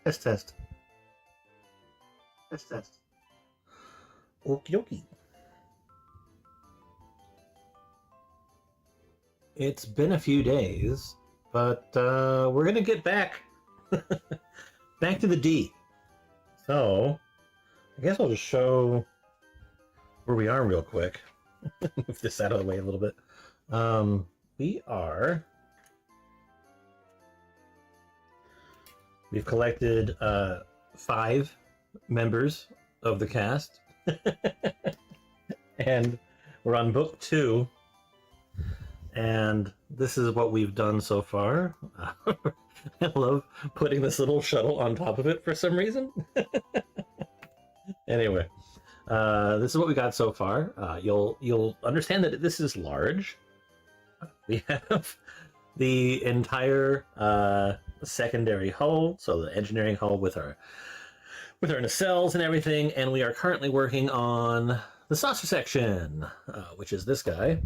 Test, test. Test, test. Okie dokie. It's been a few days, but we're gonna get back back to the D. So I guess I'll just show where we are real quick. Move this out of the way a little bit. We've collected 5 members of the cast, and we're on book 2. And this is what we've done so far. I love putting this little shuttle on top of it for some reason. Anyway, this is what we got so far. You'll understand that this is large. We have the entire secondary hull, so the engineering hull with our nacelles and everything, and we are currently working on the saucer section, which is this guy,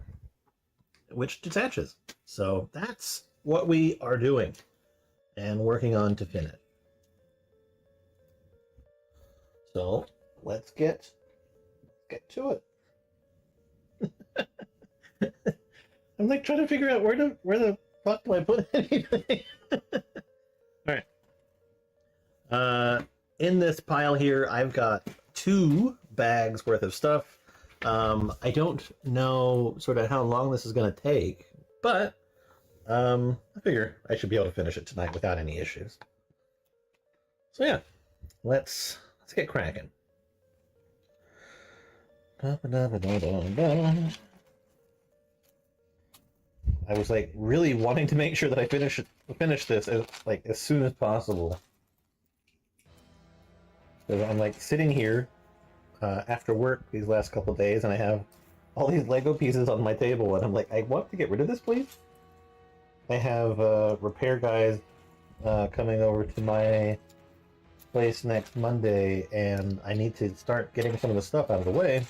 which detaches. So that's what we are doing and working on to fin it. So let's get to it. I'm like trying to figure out where the fuck do I put anything? All right. In this pile here, I've got 2 bags worth of stuff. I don't know sort of how long this is going to take, but I figure I should be able to finish it tonight without any issues. So yeah, let's get cracking. I was like really wanting to make sure that I finish this as soon as possible. Because I'm like sitting here after work these last couple of days, and I have all these Lego pieces on my table, and I'm like, I want to get rid of this, please. I have repair guys coming over to my place next Monday, and I need to start getting some of the stuff out of the way.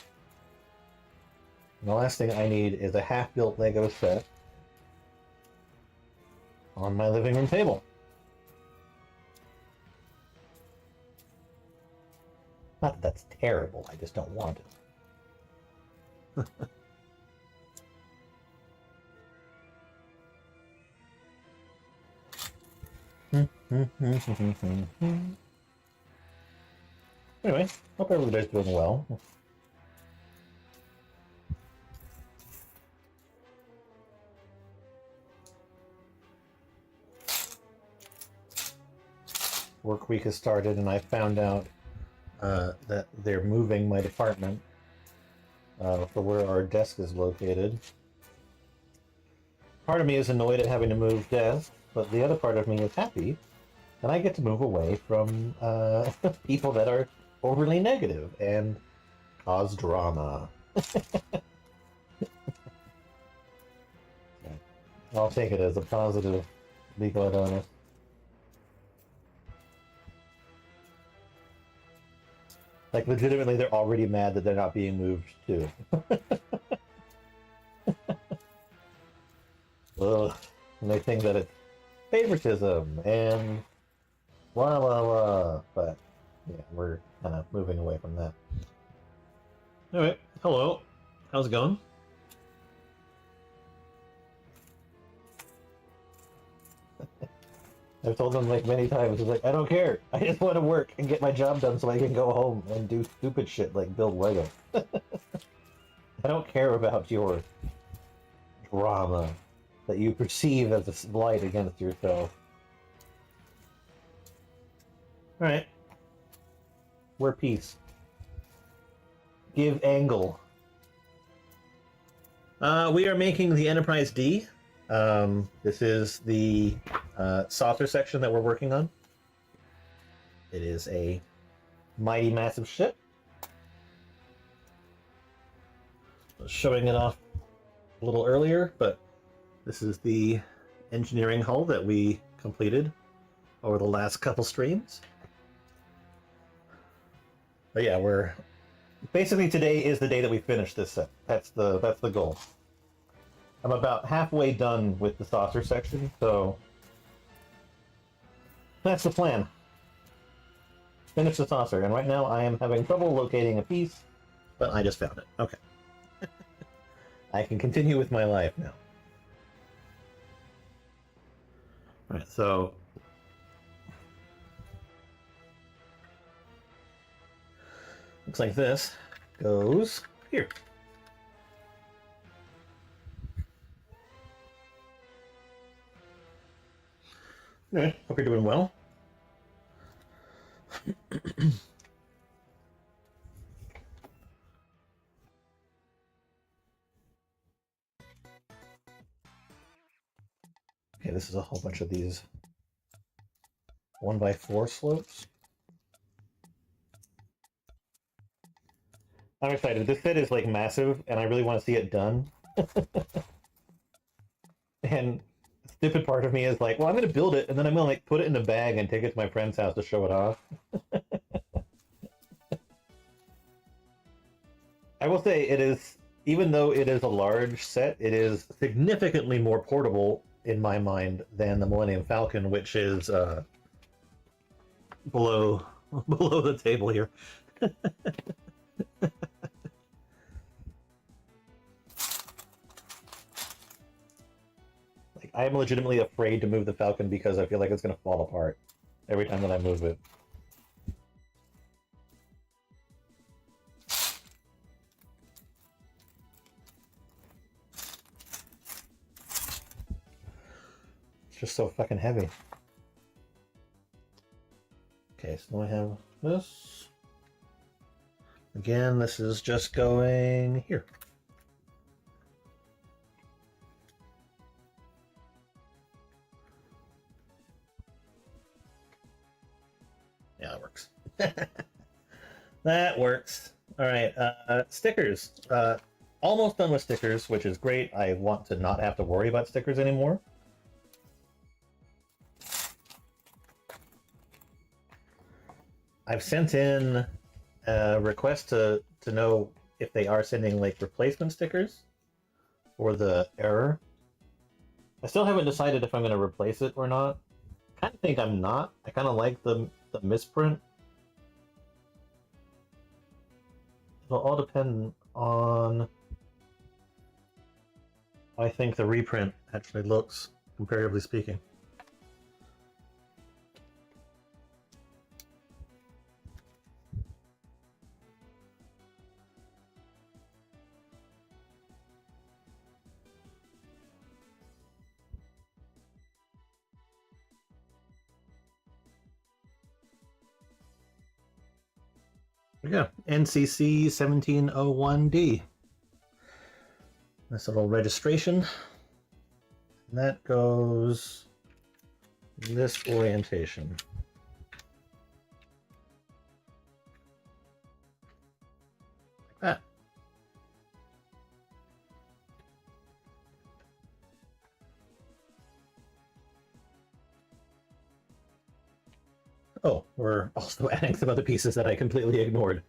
And the last thing I need is a half-built Lego set on my living room table. Not that that's terrible, I just don't want it. Anyway, hope everybody's doing well. Work week has started, and I found out that they're moving my department for where our desk is located. Part of me is annoyed at having to move desks, but the other part of me is happy that I get to move away from people that are overly negative and cause drama. I'll take it as a positive legal illness. Like, legitimately, they're already mad that they're not being moved, too. Ugh. And they think that it's favoritism and blah, blah, blah. But, yeah, we're kind of moving away from that. Alright, hello. How's it going? I've told them like many times, it's like, I don't care. I just want to work and get my job done so I can go home and do stupid shit like build Lego. I don't care about your drama that you perceive as a slight against yourself. Alright. We're peace. Give angle. We are making the Enterprise D. This is the saucer section that we're working on. It is a mighty massive ship. I was showing it off a little earlier, but this is the engineering hull that we completed over the last couple streams. But yeah, we're basically, today is the day that we finish this set. That's the goal. I'm about halfway done with the saucer section, so that's the plan. finish the saucer, and right now I am having trouble locating a piece, but I just found it. Okay. I can continue with my life now. Alright, so... looks like this goes here. Anyway, hope you're doing well. Okay, this is a whole bunch of these 1x4 slopes. I'm excited. This set is like massive, and I really want to see it done. And the stupid part of me is like, well, I'm going to build it, and then I'm going to like put it in a bag and take it to my friend's house to show it off. I will say it is, even though it is a large set, it is significantly more portable in my mind than the Millennium Falcon, which is below the table here. Like, I am legitimately afraid to move the Falcon because I feel like it's going to fall apart every time that I move it. It's just so fucking heavy. Okay, so now I have this. Again, this is just going here. Yeah, that works. That works. All right, stickers. Almost done with stickers, which is great. I want to not have to worry about stickers anymore. I've sent in a request to know if they are sending like replacement stickers for the error. I still haven't decided if I'm going to replace it or not. I kind of think I'm not. I kind of like the misprint. It'll all depend on how I think the reprint actually looks, comparatively speaking. Yeah, NCC 1701D. Nice little registration. And that goes this orientation. Like that. Oh, we're also adding some other pieces that I completely ignored.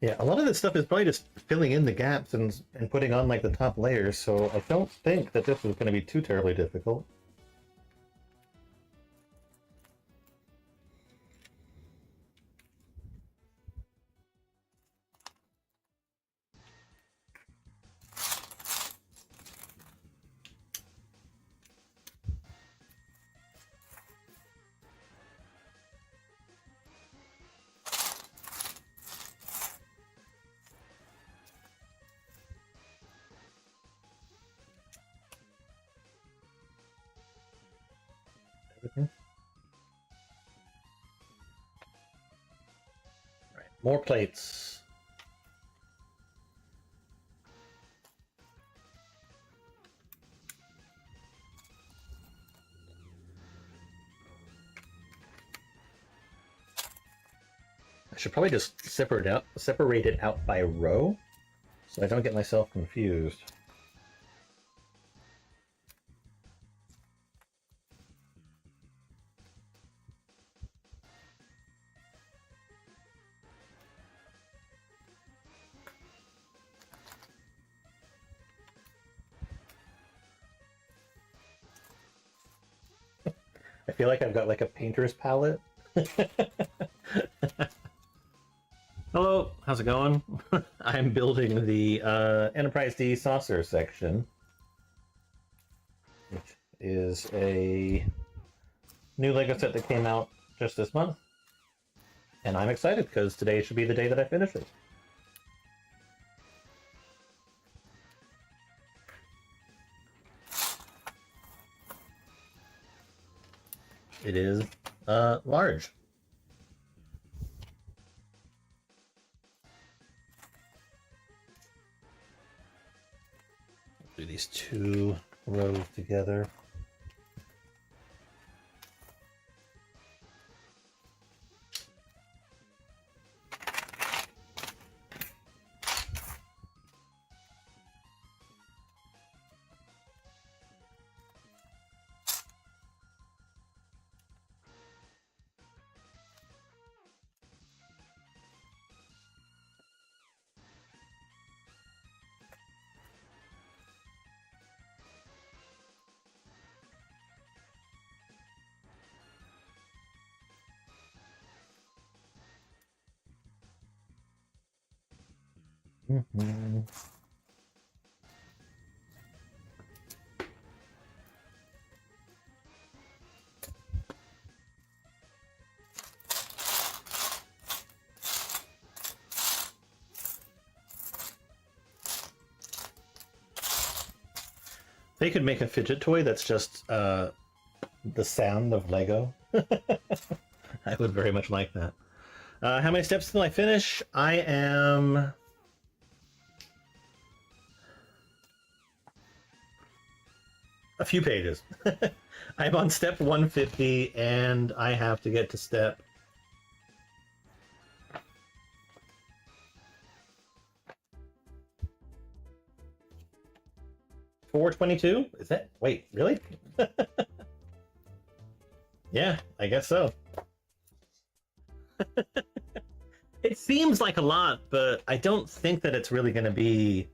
Yeah, a lot of this stuff is probably just filling in the gaps and putting on like the top layers, so I don't think that this is going to be too terribly difficult. Everything. Right, more plates. I should probably just separate it out by row, so I don't get myself confused. I feel like I've got like a painter's palette. Hello, how's it going? I'm building the Enterprise D saucer section, which is a new LEGO set that came out just this month. And I'm excited because today should be the day that I finish it. It is large. Do these two rows together. Mm-hmm. They could make a fidget toy that's just the sound of Lego. I would very much like that. How many steps till I finish? I am... a few pages. I'm on step 150, and I have to get to step... 422? Is that... wait, really? Yeah, I guess so. It seems like a lot, but I don't think that it's really going to be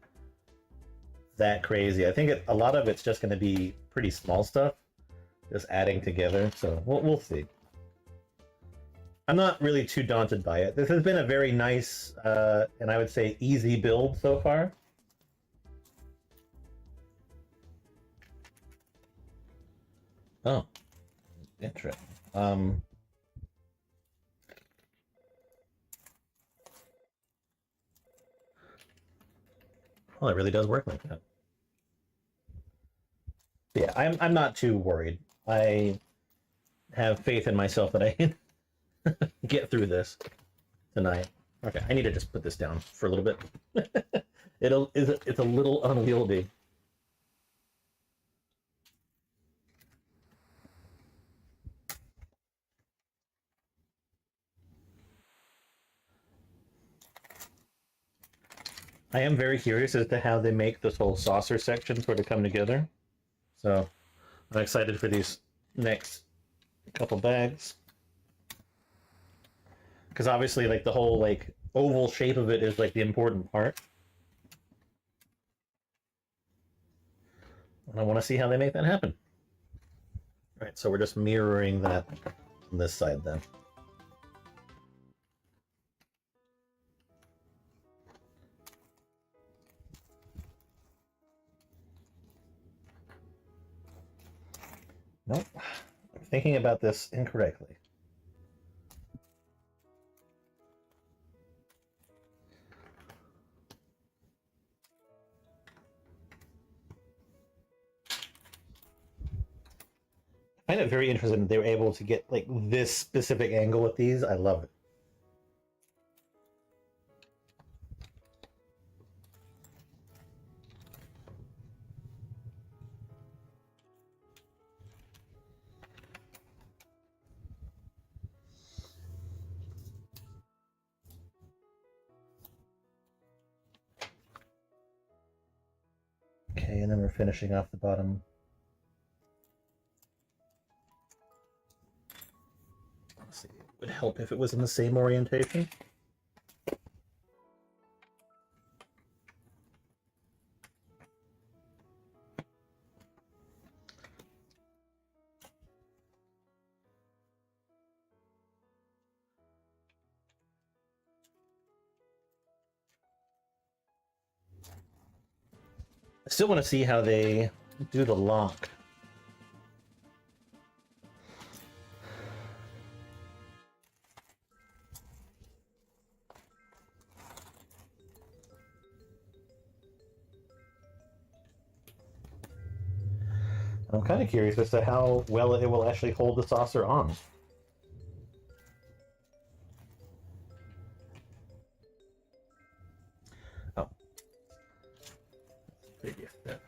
that crazy. I think a lot of it's just going to be pretty small stuff, just adding together, so we'll see. I'm not really too daunted by it. This has been a very nice, and I would say easy build so far. Oh, interesting. Well, it really does work like that. Yeah, I'm not too worried. I have faith in myself that I can get through this tonight. Okay, I need to just put this down for a little bit. It's a little unwieldy. I am very curious as to how they make this whole saucer section sort of come together. So I'm excited for these next couple bags. Because obviously like the whole like oval shape of it is like the important part. And I want to see how they make that happen. All right, so we're just mirroring that on this side then. Nope, I'm thinking about this incorrectly. I find it very interesting that they were able to get like this specific angle with these. I love it. Okay, and then we're finishing off the bottom. Let's see, it would help if it was in the same orientation. I still want to see how they do the lock. I'm kind of curious as to how well it will actually hold the saucer on. Oh. Previous step.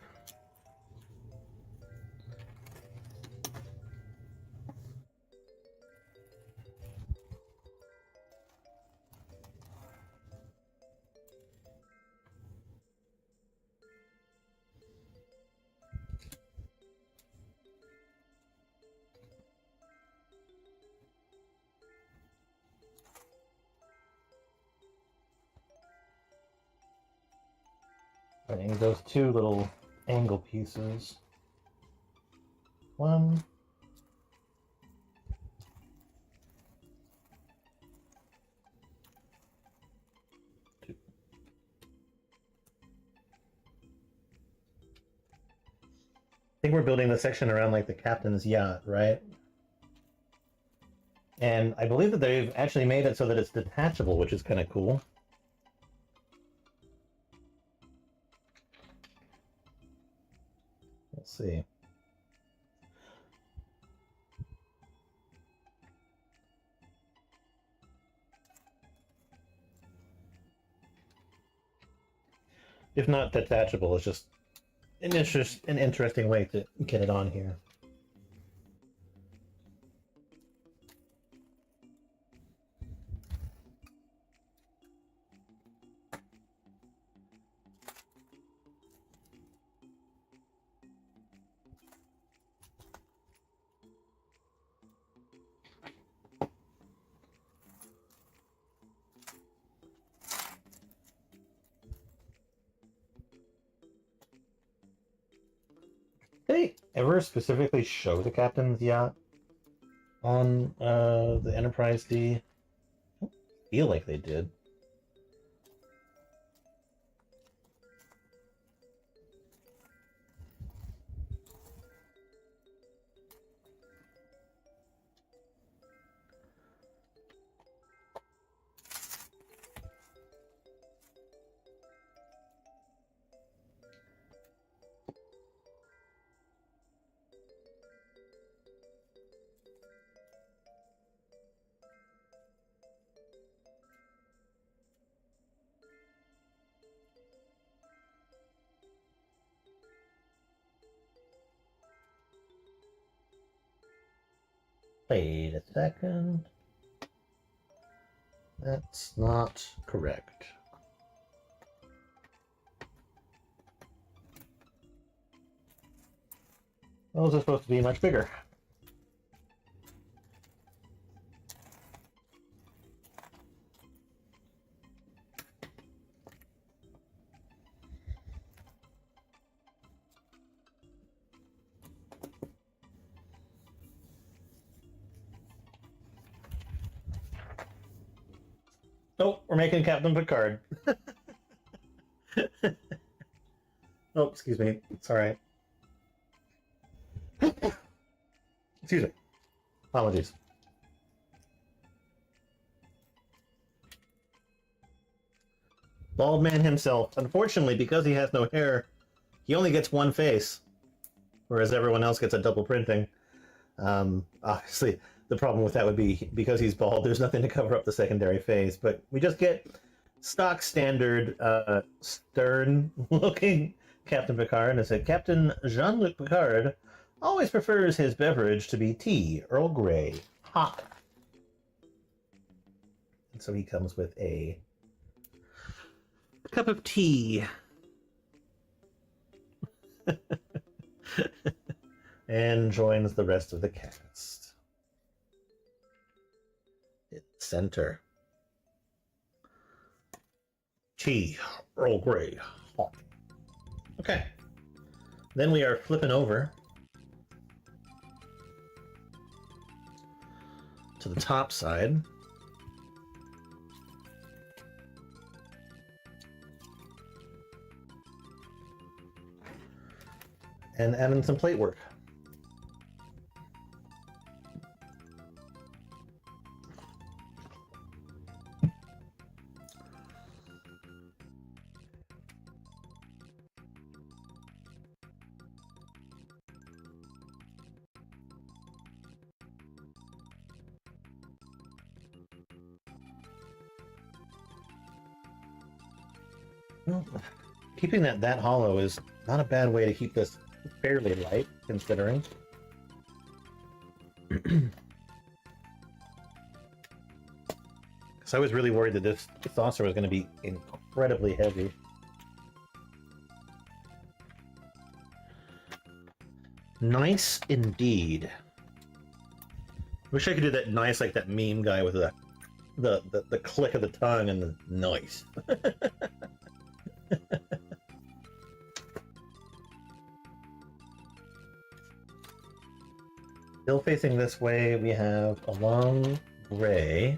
Putting those two little angle pieces. One. Two. I think we're building the section around like the captain's yacht, right? And I believe that they've actually made it so that it's detachable, which is kind of cool. Let's see. If not detachable, it's just an interesting way to get it on here. They ever specifically show the captain's yacht on the Enterprise D? I don't feel like they did. Wait a second. That's not correct. Those are supposed to be much bigger. Oh, we're making Captain Picard. Oh, excuse me. It's all right. Excuse me. Apologies. Bald man himself. Unfortunately, because he has no hair, he only gets one face, whereas everyone else gets a double printing. Obviously, the problem with that would be because he's bald, there's nothing to cover up the secondary face, but we just get stock standard stern-looking Captain Picard, and it said, Captain Jean-Luc Picard always prefers his beverage to be tea, Earl Grey, hot. And so he comes with a cup of tea. And joins the rest of the cast. Center. Tea, Earl Grey, hot. Okay. Then we are flipping over to the top side. and add in some plate work. Well, keeping that hollow is not a bad way to keep this fairly light, considering. Because I was really worried that this saucer was going to be incredibly heavy. Nice indeed. Wish I could do that nice, like that meme guy with the click of the tongue and the nice. Still facing this way, we have a long gray.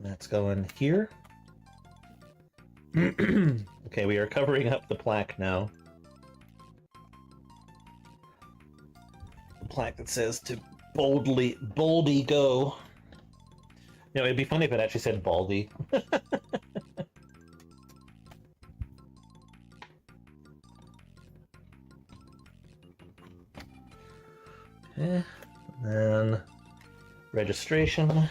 That's going here. Okay, we are covering up the plaque now. The plaque that says to boldy go. You know, it'd be funny if it actually said baldy. Okay, then registration.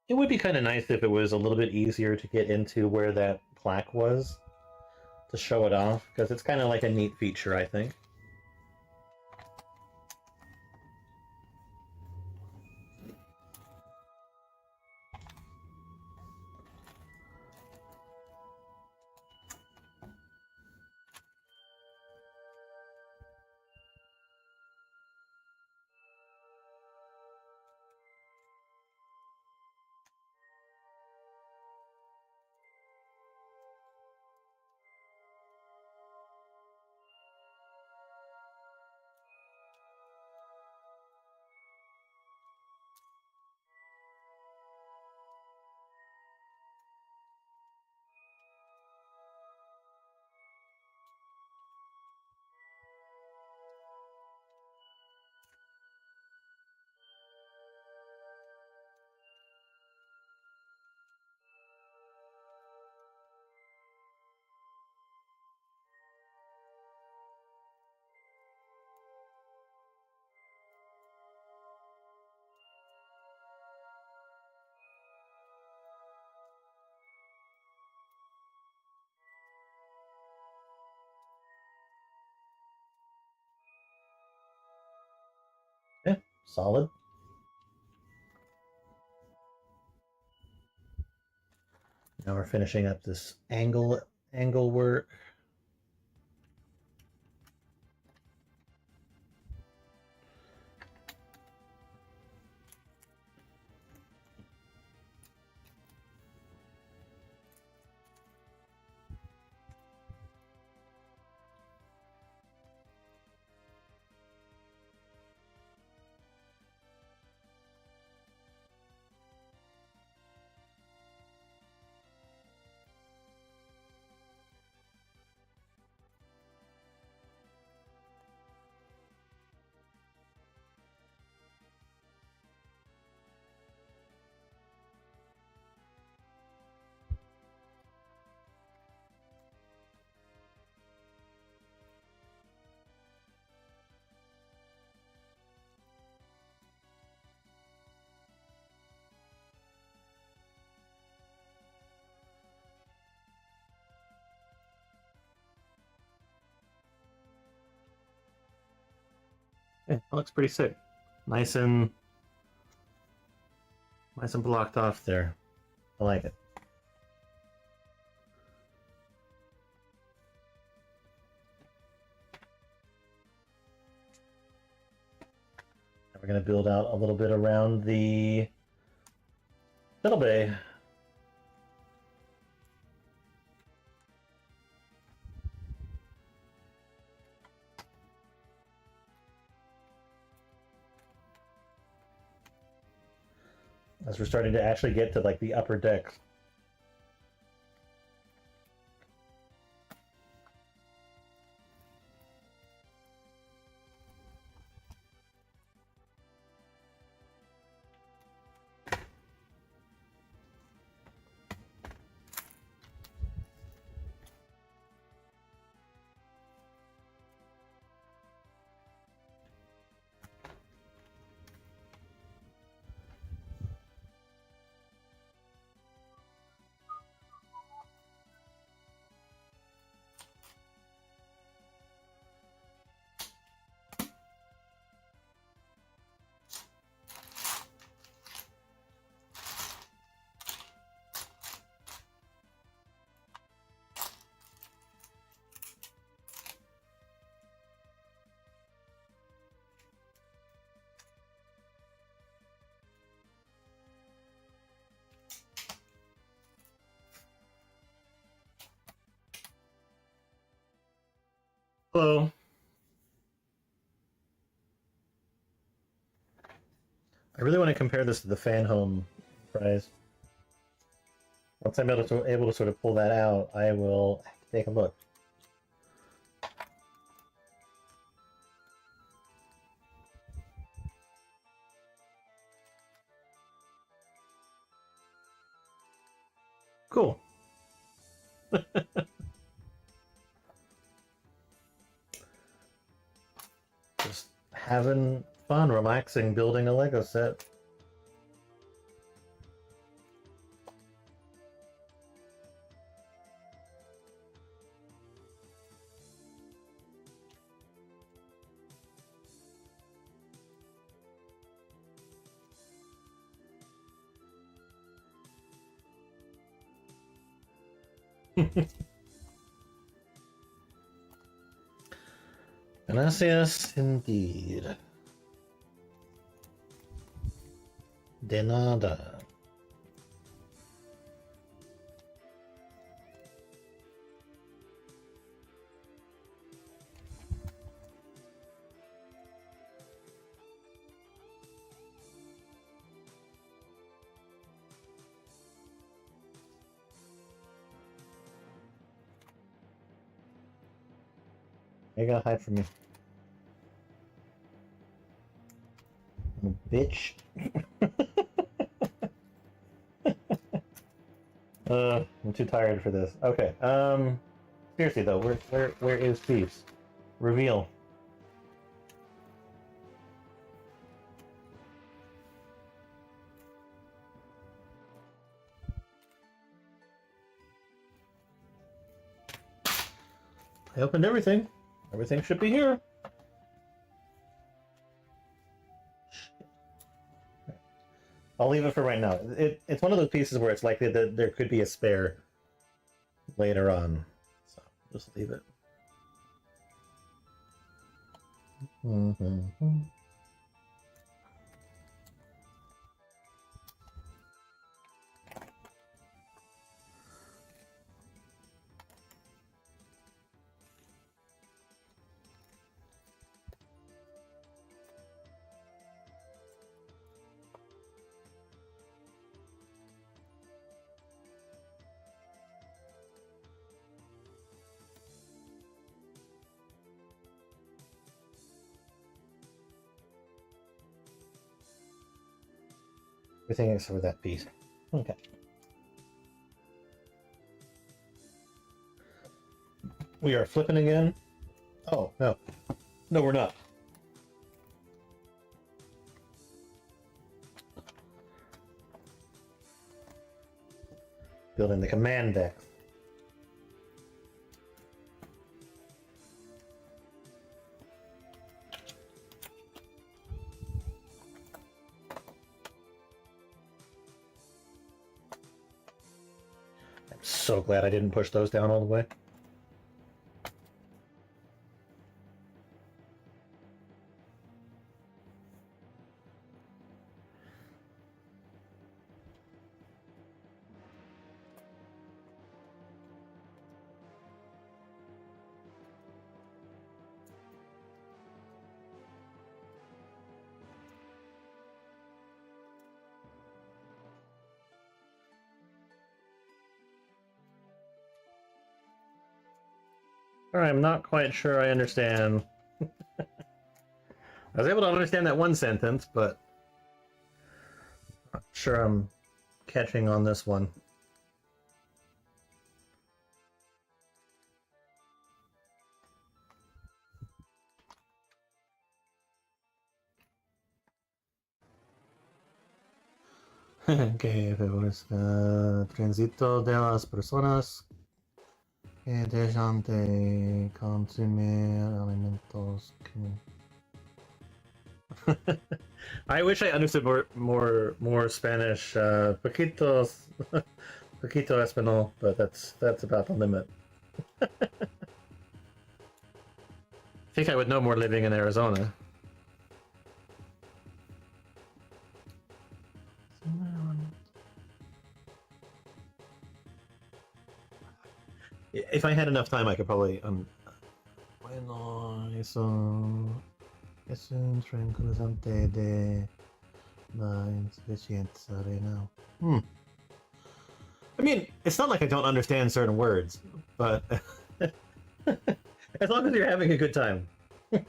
It would be kind of nice if it was a little bit easier to get into where that plaque was to show it off, because it's kind of like a neat feature, I think. Yeah, solid. Now we're finishing up this angle work. Yeah, it looks pretty sick. Nice and blocked off there. I like it. We're going to build out a little bit around the middle bay. As we're starting to actually get to like the upper decks. Hello. I really want to compare this to the fan home prize. Once I'm able to sort of pull that out, I will take a look. Cool. Just having fun, relaxing, building a Lego set. Gracias indeed. De nada. You gotta hide from me. Bitch. I'm too tired for this. Okay. Seriously though, where is Peace? Reveal. I opened everything. Everything should be here. I'll leave it for right now. It's one of those pieces where it's likely that there could be a spare later on. So just leave it. Mm-hmm. Everything except for that piece. Okay. We are flipping again. Oh, no. No, we're not. Building the command deck. so glad I didn't push those down all the way. I'm not quite sure I understand. I was able to understand that one sentence, but not sure I'm catching on this one. Que es tránsito de las personas que dejan de consumir alimentos. I wish I understood more Spanish. Poquito español, but that's about the limit. I think I would know more living in Arizona. If I had enough time, I could probably bueno, eso es un tranquilizante de la insuficiencia renal. I mean, it's not like I don't understand certain words, but as long as you're having a good time. As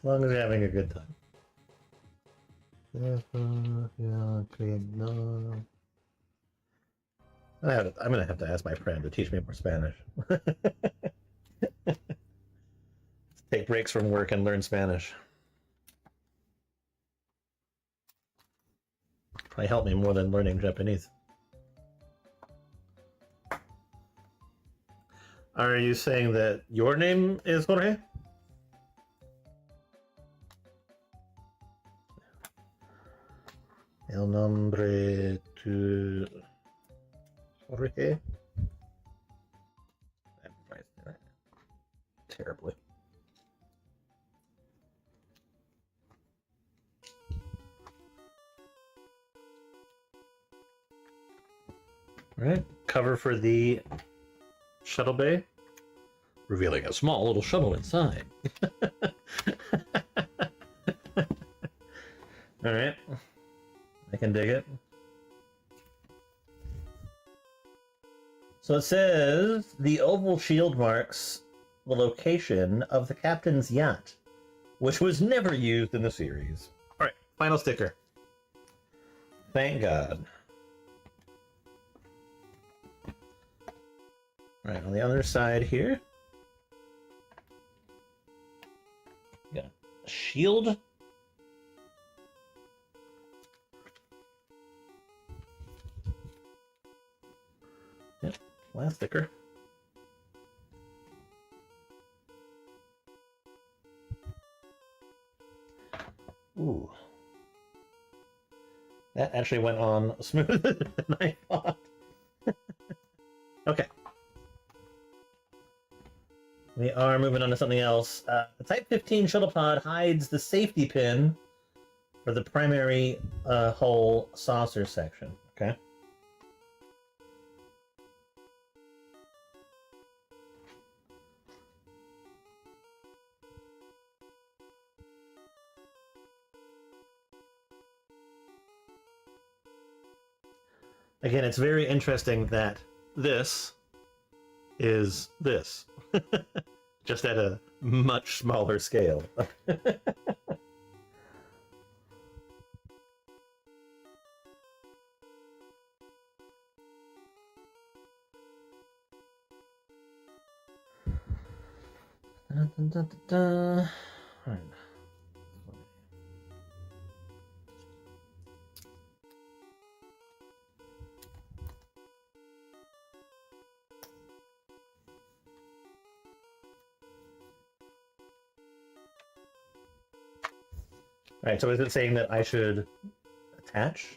long as you're having a good time. I'm gonna have to ask my friend to teach me more Spanish. Take breaks from work and learn Spanish. Probably help me more than learning Japanese. Are you saying that your name is Jorge? El nombre tu Jorge? Terribly. All right, cover for the shuttle bay, revealing a small little shuttle inside. All right, I can dig it. So it says the oval shield marks the location of the captain's yacht, which was never used in the series. All right, final sticker. Thank God. All right, on the other side here, we got a shield. Yep, last sticker. Ooh. That actually went on smoother than I thought. Okay. We are moving on to something else. The Type 15 shuttle pod hides the safety pin for the primary hull saucer section. Okay. Again, it's very interesting that this is this, just at a much smaller scale. Dun, dun, dun, dun, dun. All right. All right, so is it saying that I should hatch.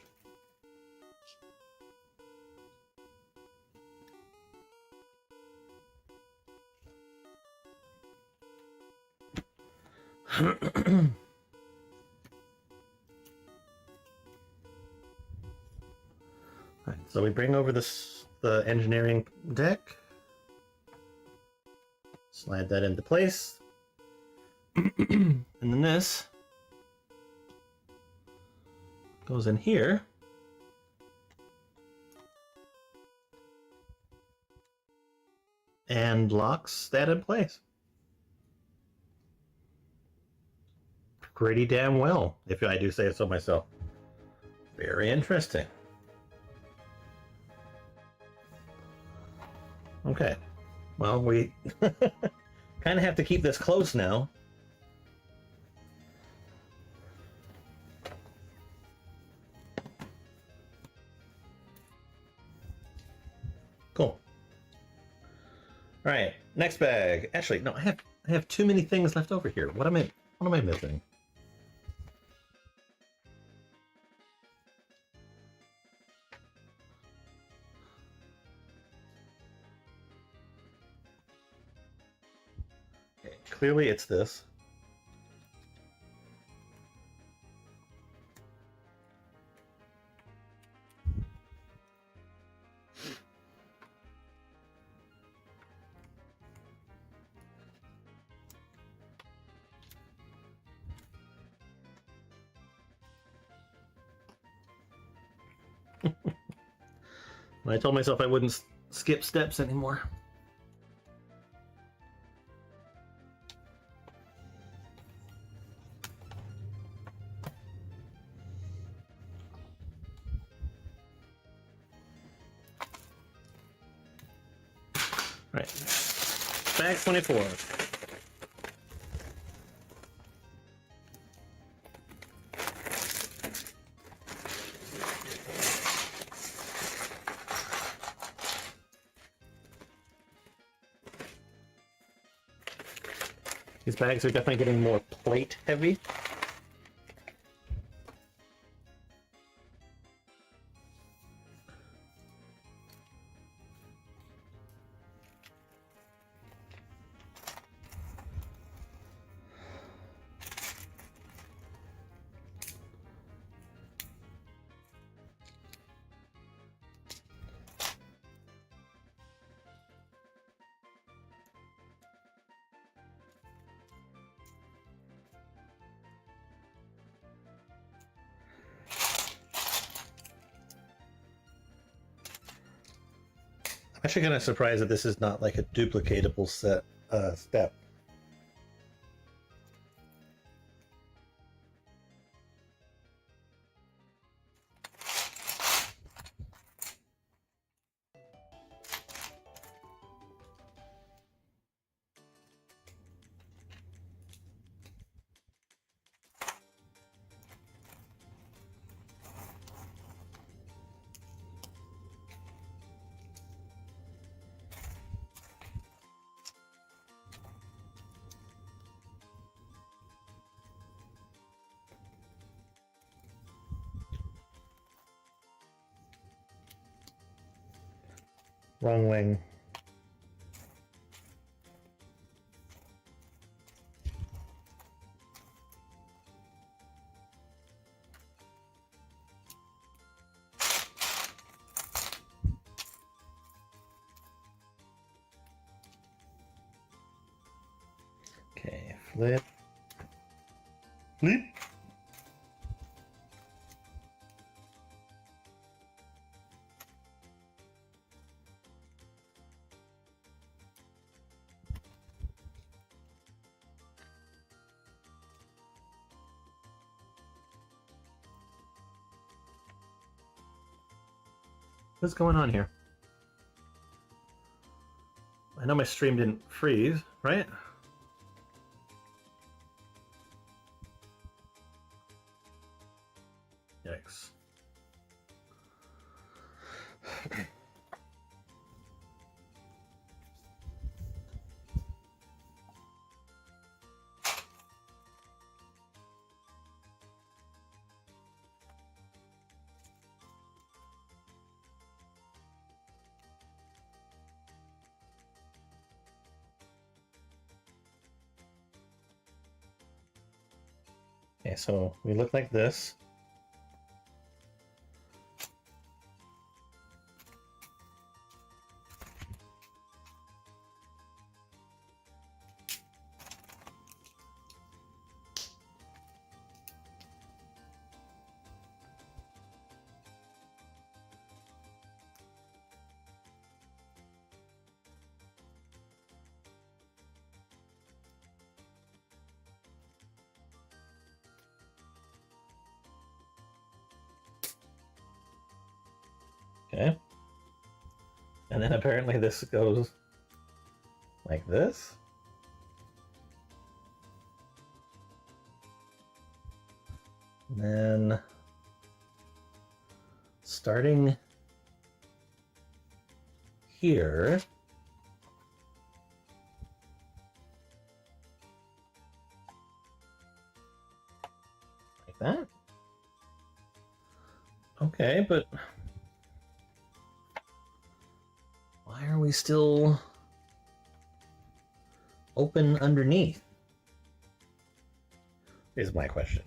Alright, so we bring over the engineering deck, slide that into place, and then this goes in here. And locks that in place. Pretty damn well, if I do say so myself. Very interesting. Okay. Well, we kind of have to keep this close now. Cool. All right, next bag. Actually, no, I have too many things left over here. What am I missing? Okay, clearly it's this. I told myself I wouldn't skip steps anymore. All right, bag 24. These bags are definitely getting more plate heavy. I'm actually kind of surprised that this is not like a duplicatable step. Wrong wing. Okay, flip. Flip. What's going on here? I know my stream didn't freeze, right? Yikes. Okay, so we look like this. Okay. And then apparently this goes like this. And then starting here, like that. Okay, but why are we still open underneath? Is my question.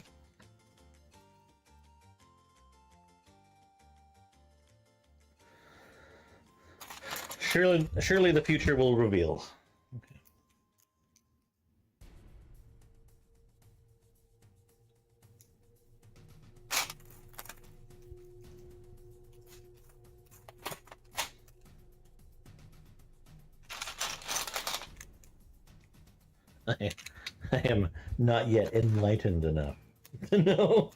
Surely the future will reveal. Okay. I am not yet enlightened enough to know.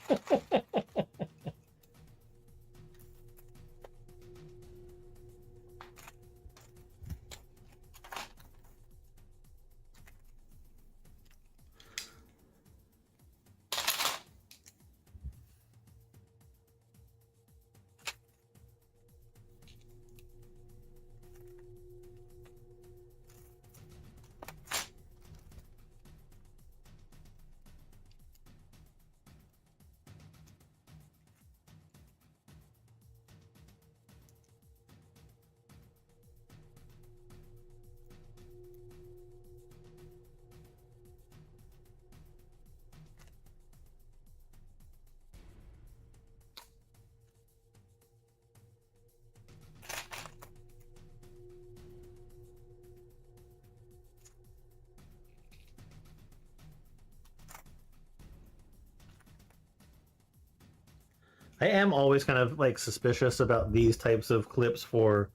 I am always kind of like suspicious about these types of clips for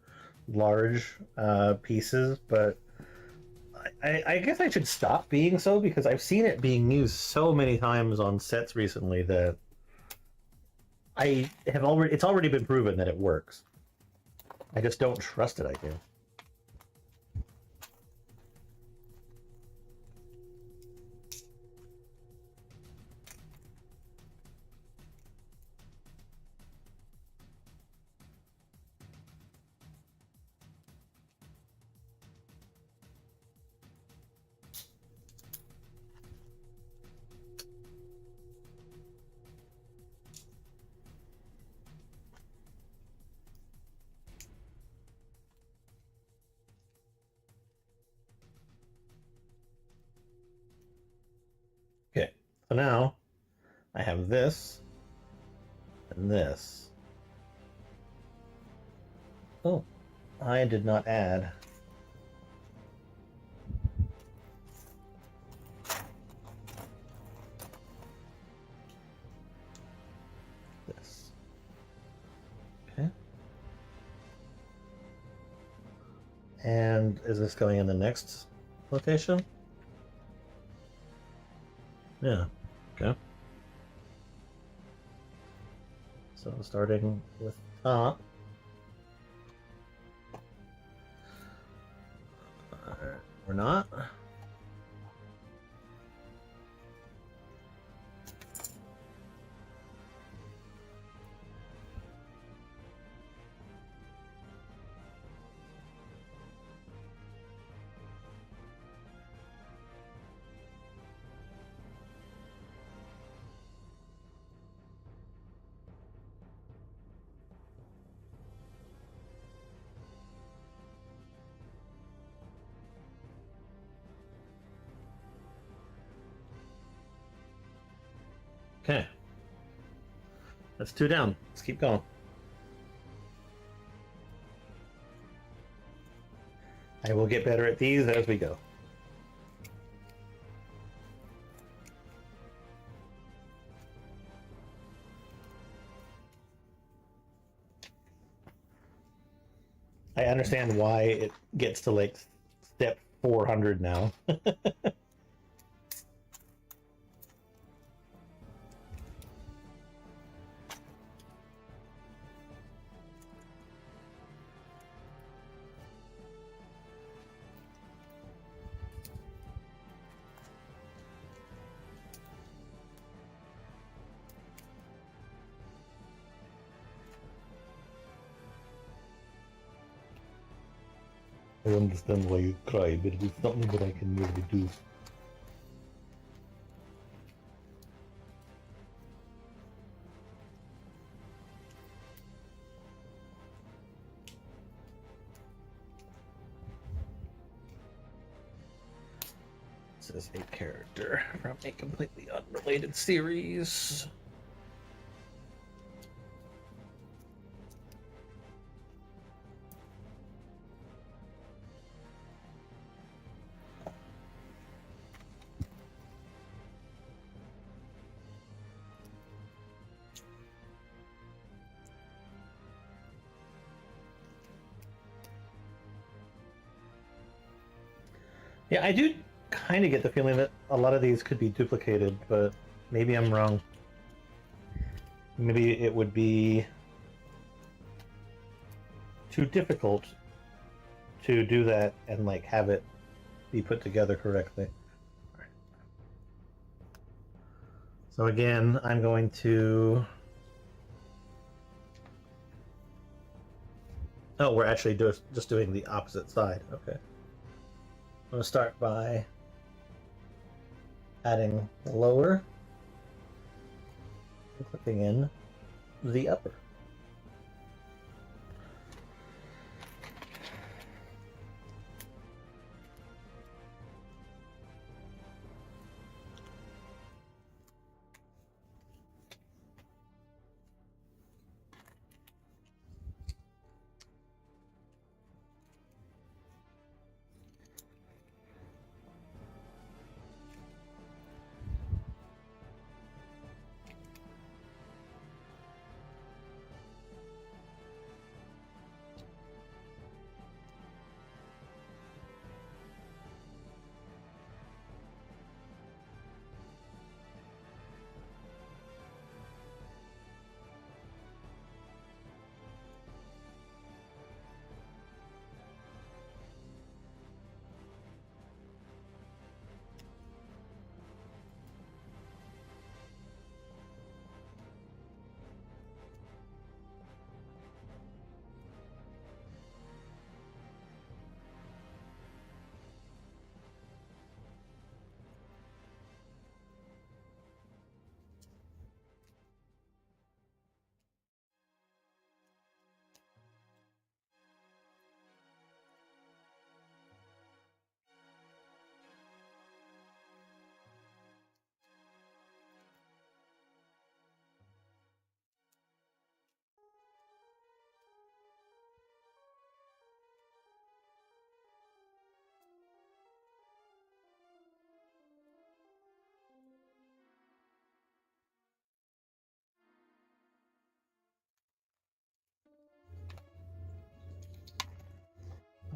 large pieces, but I guess I should stop being so because I've seen it being used so many times on sets recently that it's already been proven that it works. I just don't trust it, I guess. Okay, so now I have this and this. Oh, I did not add. This. Okay. And is this going in the next location? Yeah. Okay. So starting with top. Or not. Okay. That's 2 down. Let's keep going. I will get better at these as we go. I understand why it gets to like step 400 now. I understand why you cry, but it is something that I can really do. This is a character from a completely unrelated series. Yeah, I do kind of get the feeling that a lot of these could be duplicated, but maybe I'm wrong. Maybe it would be too difficult to do that and like have it be put together correctly. So again, I'm going to... Oh, we're actually just doing the opposite side. Okay. I'm going to start by adding the lower and clicking in the upper.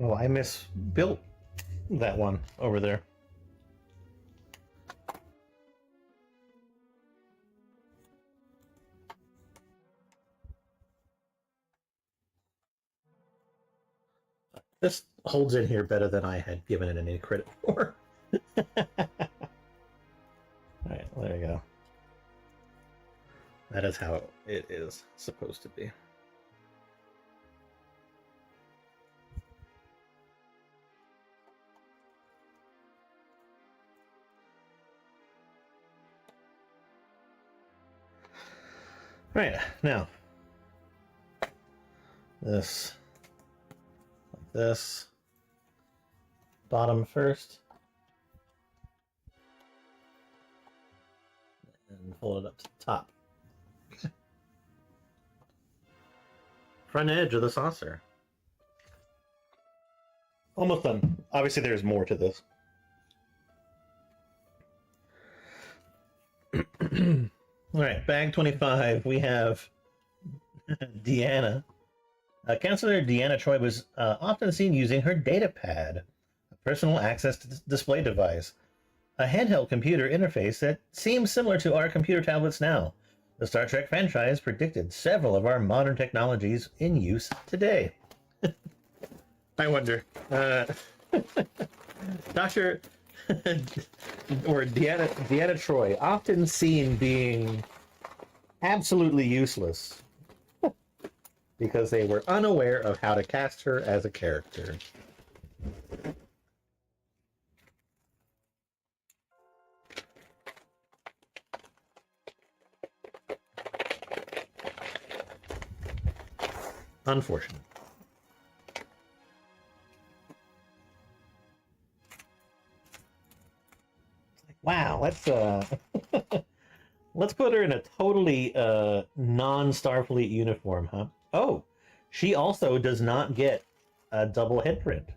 Oh, I misbuilt that one over there. This holds in here better than I had given it any credit for. Alright, there you go. That is how it is supposed to be. Right, now, this, like this, bottom first, and and fold it up to the top. Front edge of the saucer. Almost done. Obviously, there's more to this. All right, bag 25. We have Deanna. Counselor Deanna Troy was often seen using her data pad, a personal access display device, a handheld computer interface that seems similar to our computer tablets now. The Star Trek franchise predicted several of our modern technologies in use today. I wonder. Dr. or Deanna Troy, often seen being absolutely useless because they were unaware of how to cast her as a character. Unfortunate. Wow, let's let's put her in a totally non-Starfleet uniform, huh? Oh, she also does not get a double head print.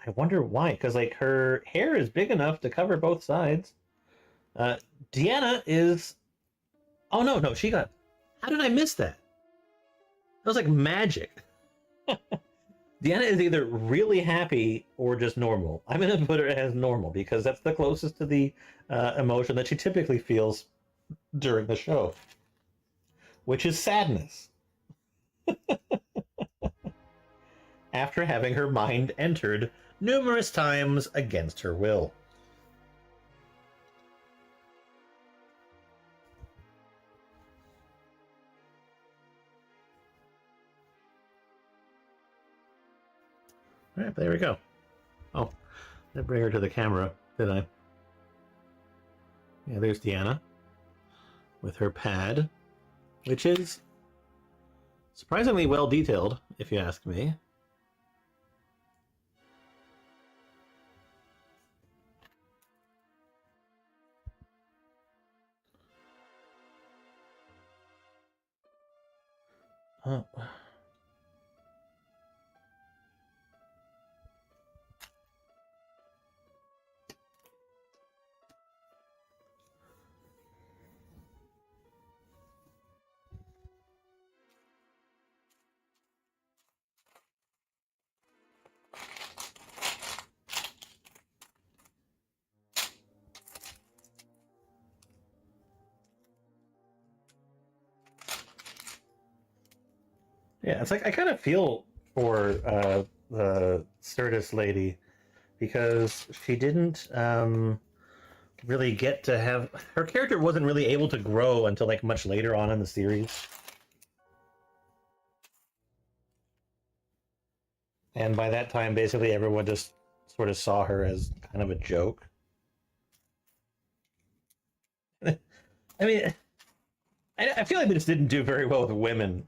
I wonder why, because like her hair is big enough to cover both sides. Deanna is... Oh no, she got... How did I miss that? That was like magic. Deanna is either really happy or just normal. I'm going to put her as normal because that's the closest to the emotion that she typically feels during the show, which is sadness. After having her mind entered numerous times against her will. All right, there we go. Oh, I bring her to the camera, did I? Yeah, there's Deanna with her pad, which is surprisingly well detailed, if you ask me. Oh. Yeah, it's like I kind of feel for the Sturgis lady because she didn't really get to have her character wasn't really able to grow until like much later on in the series. And by that time, basically everyone just sort of saw her as kind of a joke. I mean, I feel like they just didn't do very well with women.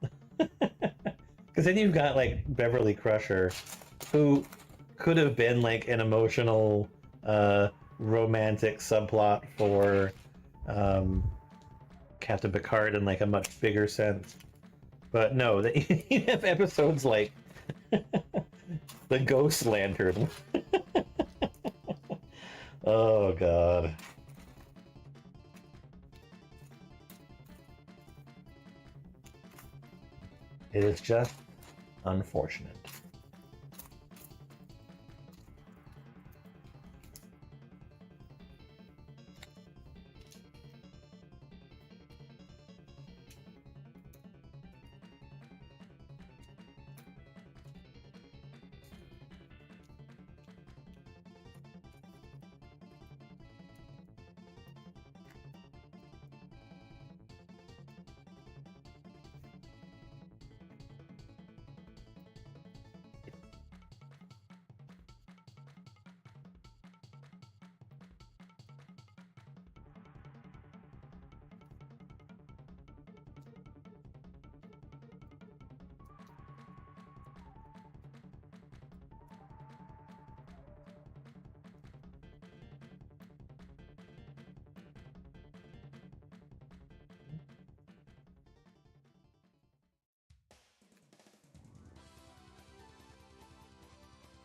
Because then you've got like Beverly Crusher, who could have been like an emotional, romantic subplot for Captain Picard in like a much bigger sense. But no, you have episodes like the Ghost Lantern. Oh god. It is just unfortunate.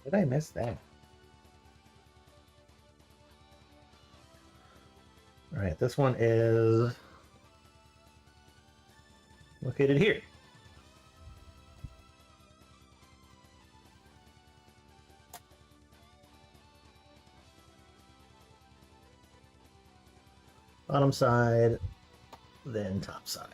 Did I miss that? All right, this one is located here. Bottom side, then top side.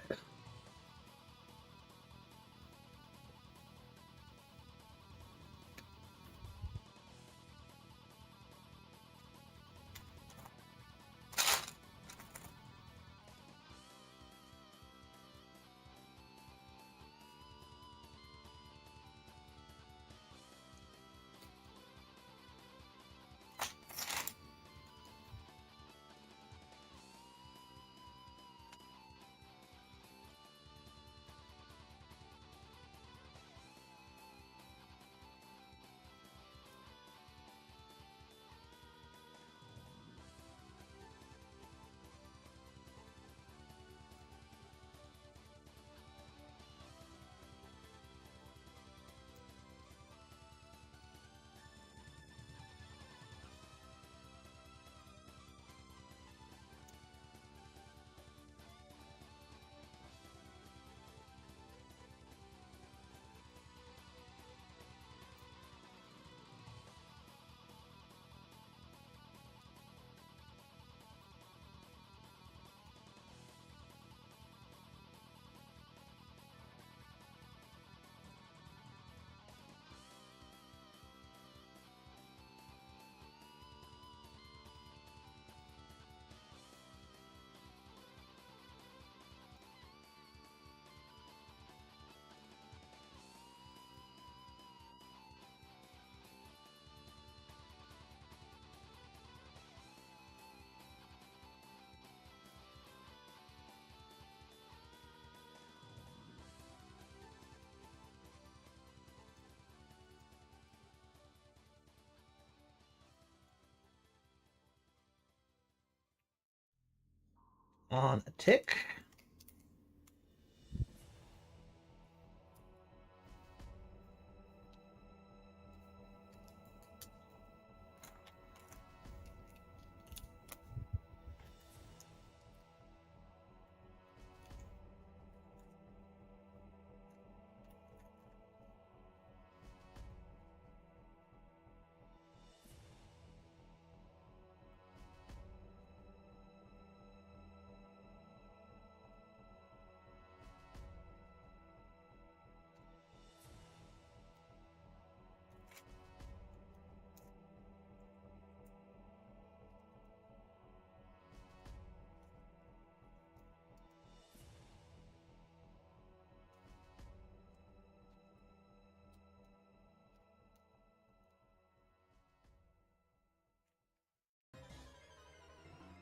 On a tick.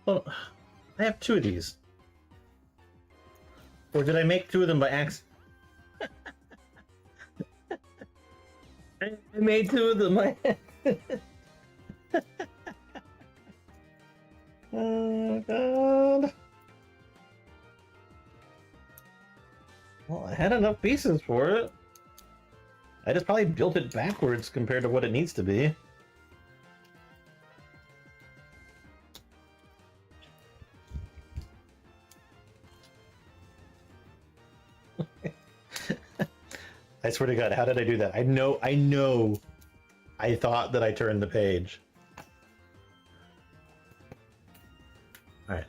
Well, I have two of these. Or did I make two of them by accident? I made two of them by accident. Oh, God. Well, I had enough pieces for it. I just probably built it backwards compared to what it needs to be. I swear to God, how did I do that? I know. I thought that I turned the page. All right.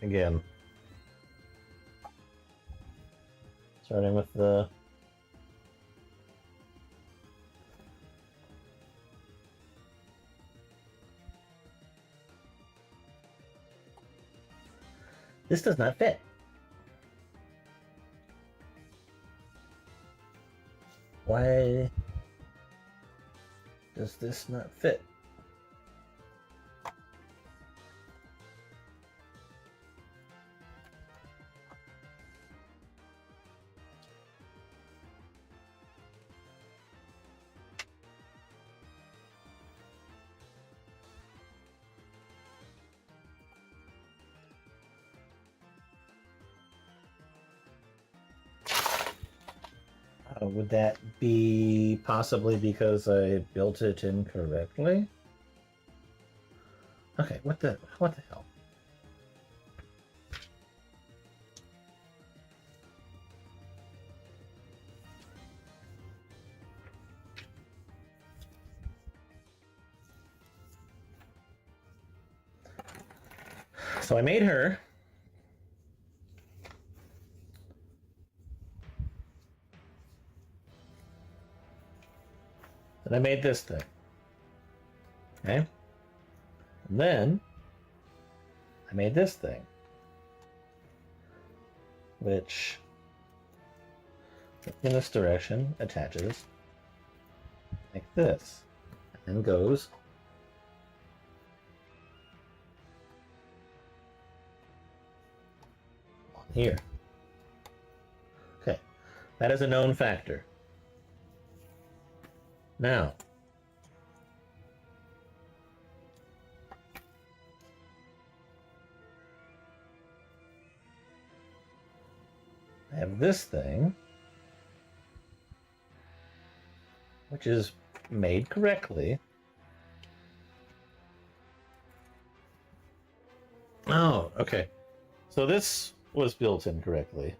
Again. Starting with the... This does not fit. Why does this not fit? Would that be possibly because I built it incorrectly? Okay, what the hell? So I made her. And I made this thing. Okay? And then I made this thing. Which, in this direction, attaches like this. And goes on here. Okay. That is a known factor. Now, I have this thing, which is made correctly. Oh, okay. So this was built incorrectly.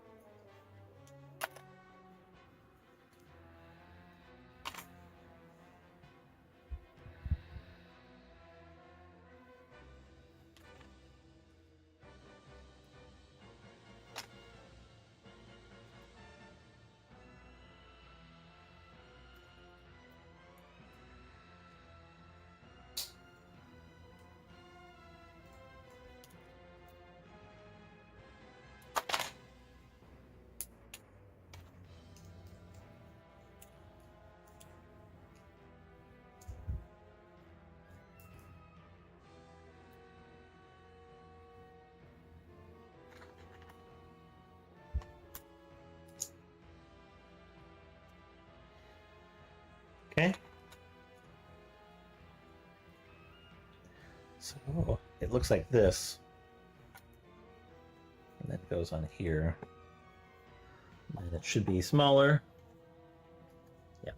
Okay. So it looks like this. And that goes on here. And it should be smaller. Yeah.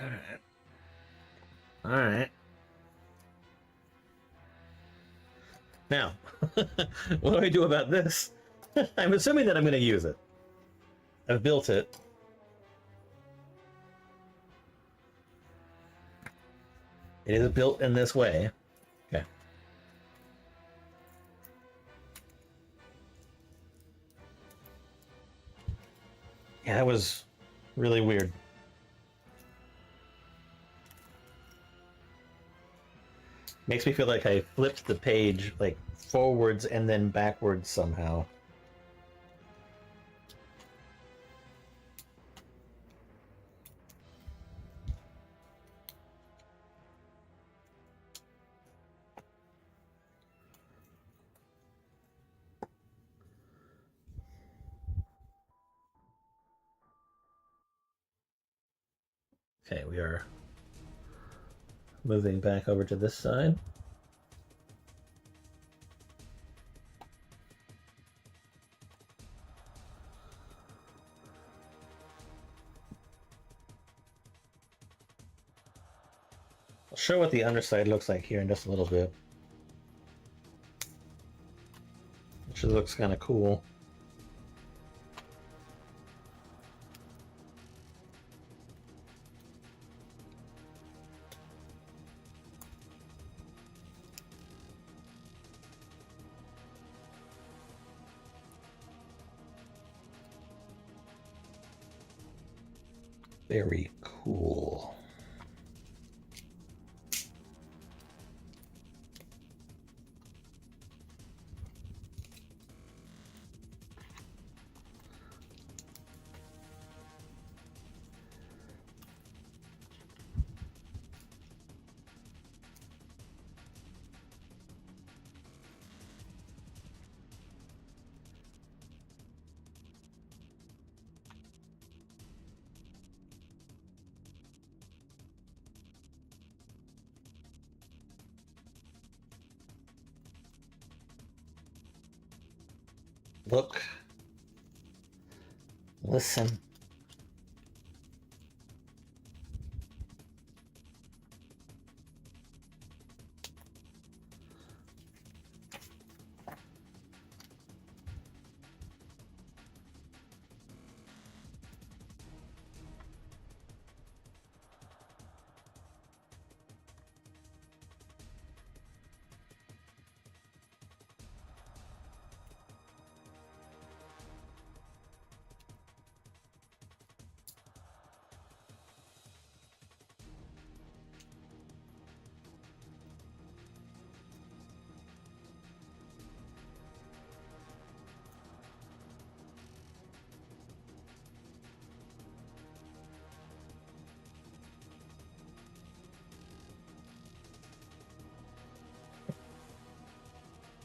All right. All right. Now, what do I do about this? I'm assuming that I'm going to use it. I've built it. It is built in this way. Okay. Yeah, that was really weird. Makes me feel like I flipped the page like forwards and then backwards somehow. Okay, we are moving back over to this side. I'll show what the underside looks like here in just a little bit. Which looks kind of cool. Very cool. Look. Listen.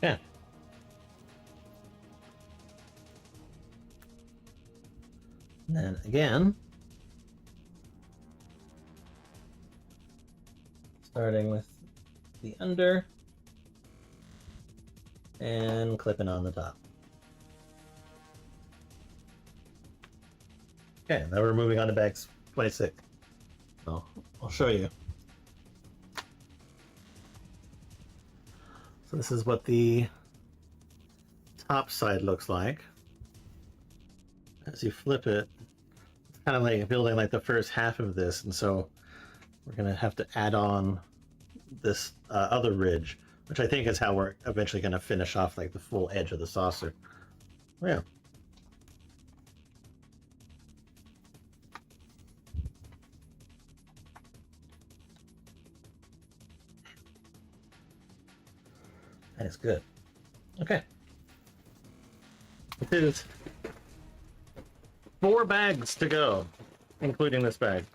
Yeah. And then again, starting with the under and clipping on the top. Okay, now we're moving on to bags 26. So I'll show you. So this is what the top side looks like. As you flip it, it's kind of like building like the first half of this, and so we're gonna have to add on this other ridge, which I think is how we're eventually gonna finish off like the full edge of the saucer. Yeah. That is good. Okay. It is 4 bags to go, including this bag.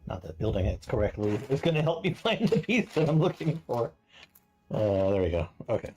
Not that building it correctly is going to help me find the piece that I'm looking for. There we go. Okay.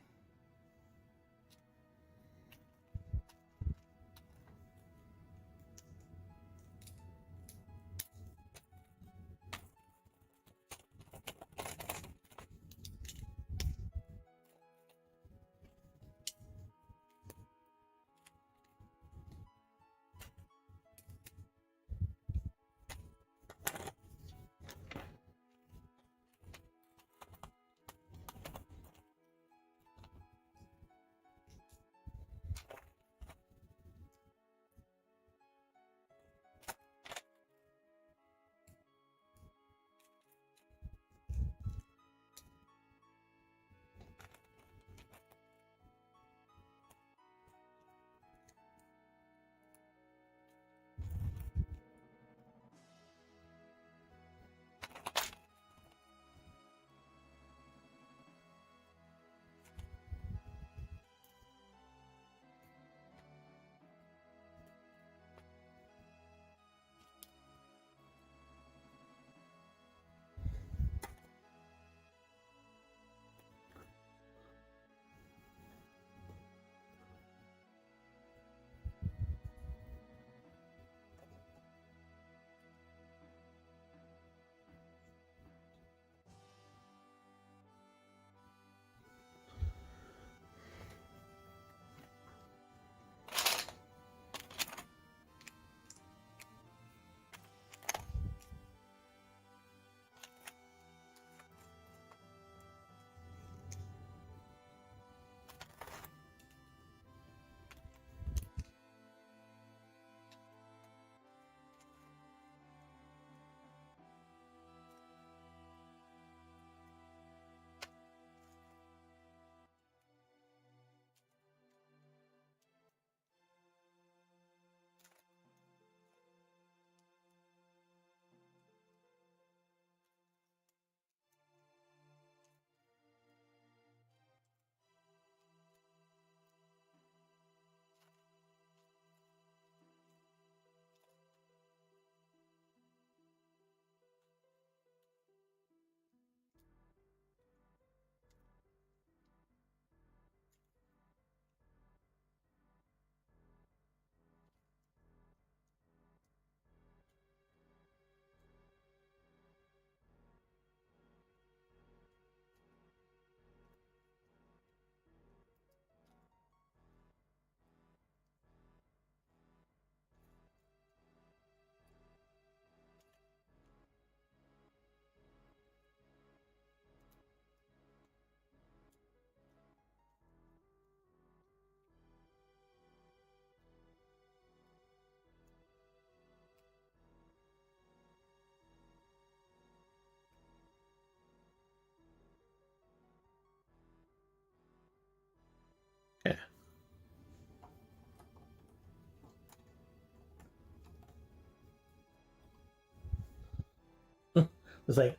It's like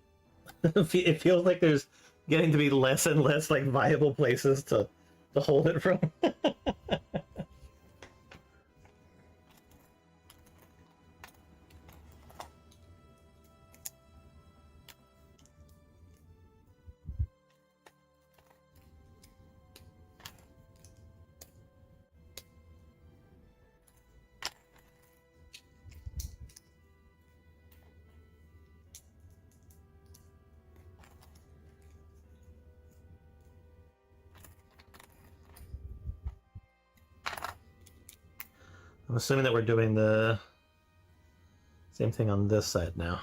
it feels like there's getting to be less and less like viable places to hold it from. I'm assuming that we're doing the same thing on this side now.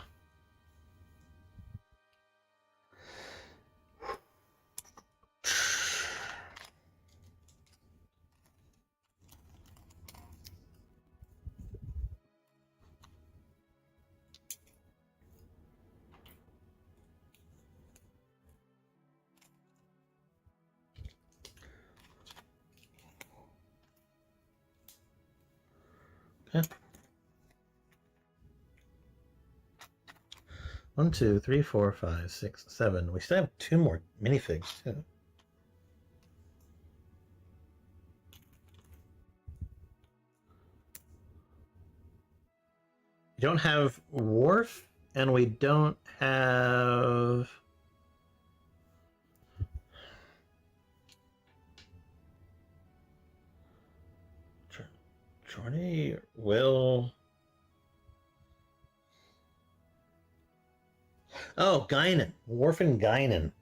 Okay. 1, 2, 3, 4, 5, 6, 7. We still have 2 more minifigs too. We don't have Worf, and we don't have. Jordy, Will. Oh, Guinan. Worf and Guinan.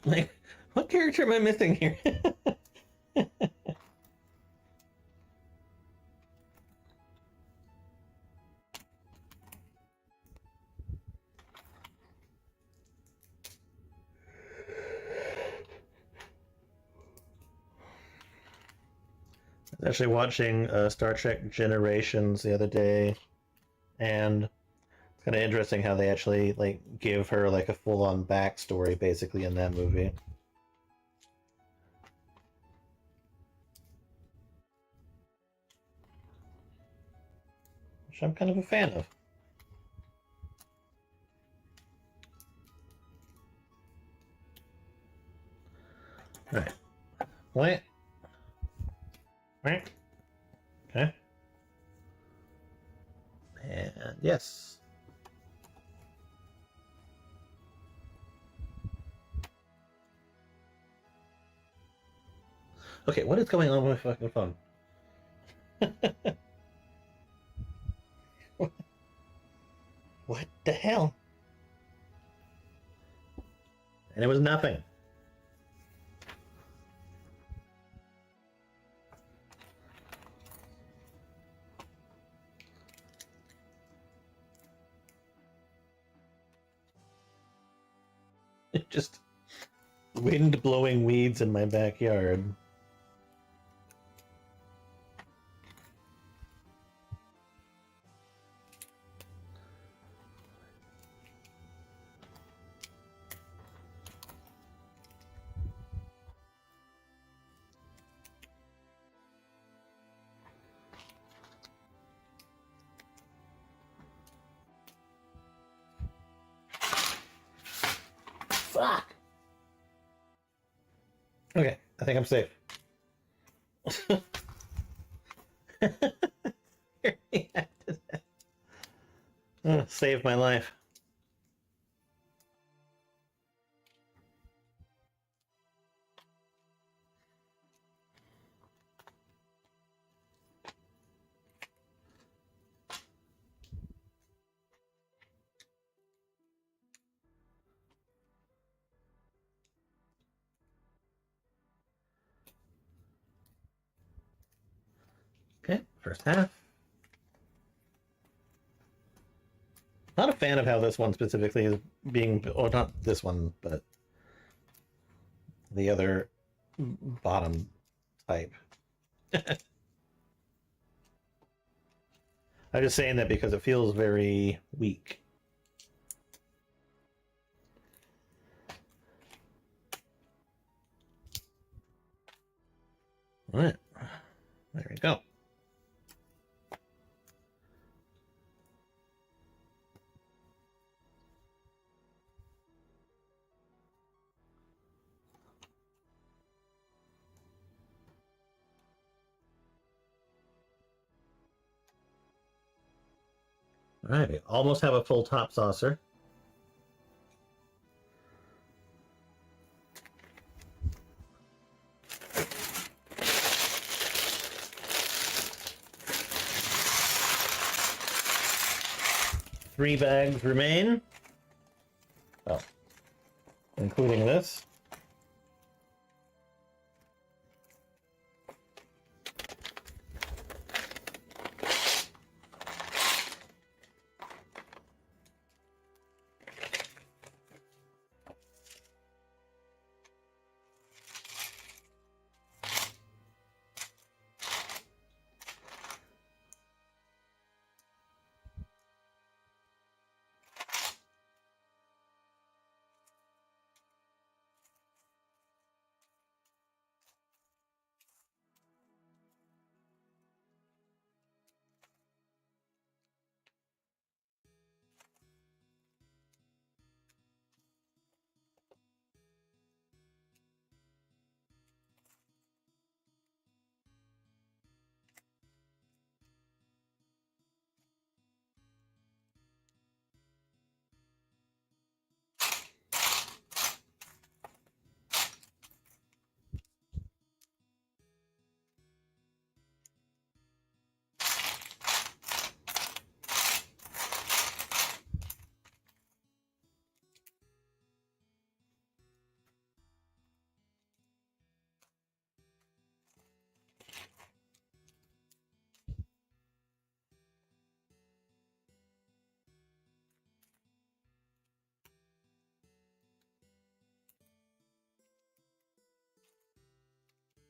Like, what character am I missing here? I was actually watching Star Trek Generations the other day, and it's kind of interesting how they actually like give her like a full-on backstory basically in that movie, which I'm kind of a fan of. All right, wait, right, okay, and yes. Okay, what is going on with my fucking phone? What the hell? And it was nothing. Just wind blowing weeds in my backyard. Fuck. Okay, I think I'm safe. Saved my life. Okay, first half. Not a fan of how this one specifically is being, or not this one, but the other bottom type. I'm just saying that because it feels very weak. All right, there we go. All right, we almost have a full top saucer. Three bags remain. Oh, including this.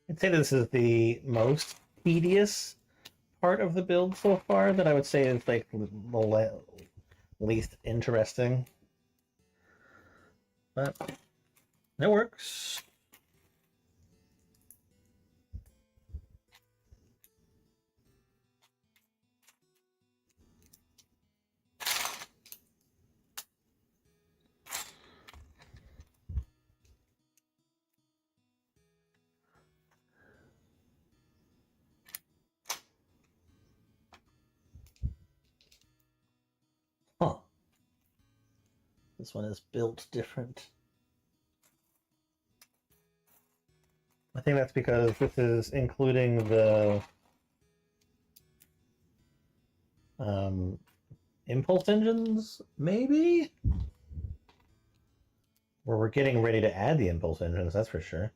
I'd say this is the most tedious part of the build so far that I would say is like the least interesting. But it works. Huh. This one is built different. I think that's because this is including the impulse engines, maybe? Or we're getting ready to add the impulse engines, that's for sure.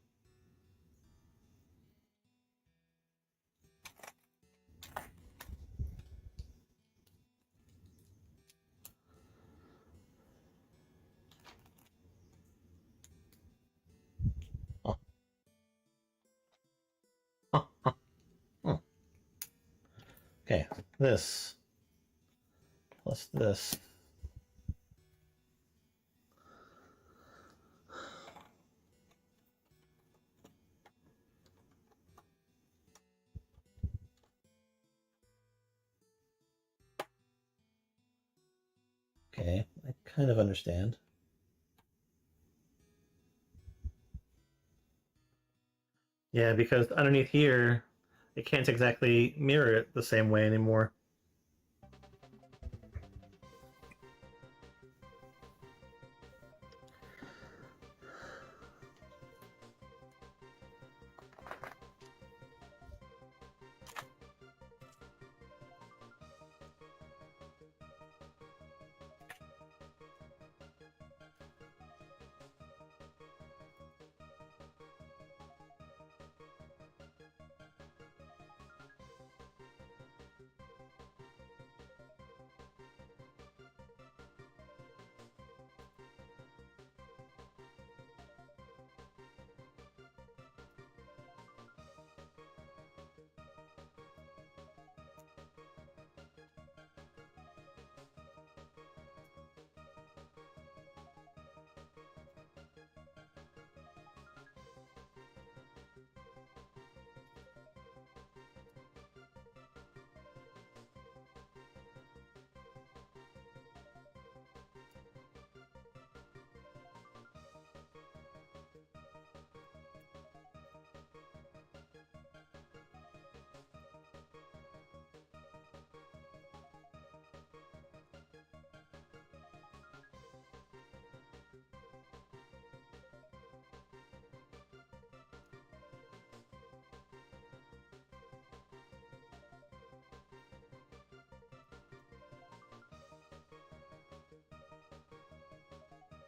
Oh. Oh, oh, oh. Okay, this plus this. Okay, I kind of understand. Yeah, because underneath here, it can't exactly mirror it the same way anymore.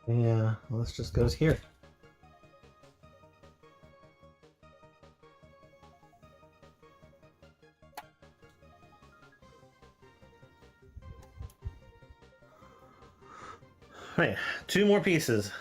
Yeah, well, this just goes here. Right, 2 more pieces.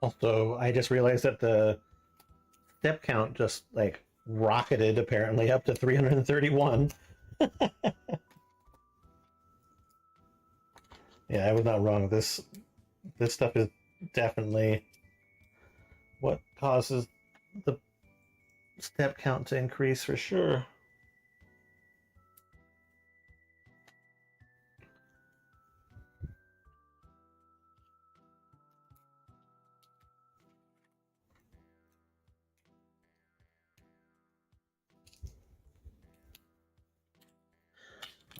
Also, I just realized that the step count just like rocketed apparently up to 331. Yeah, I was not wrong. This stuff is definitely what causes the step count to increase for sure.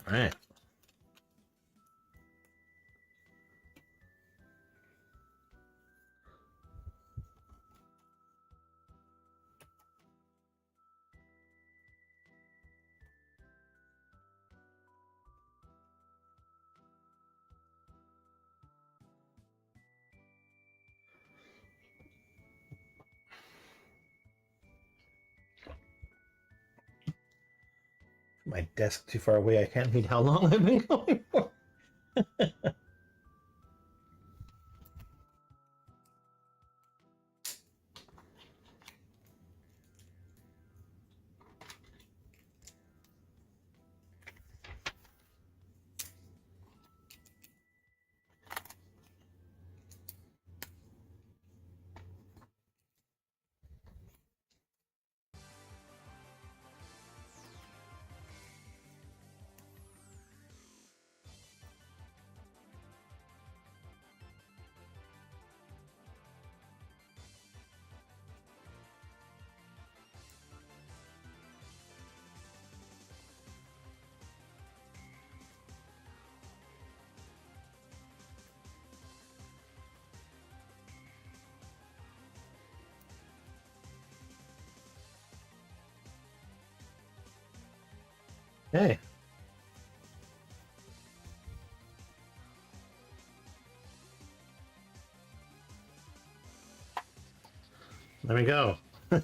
All right. My desk too far away. I can't read how long I've been going for. Hey. There we go. Dude,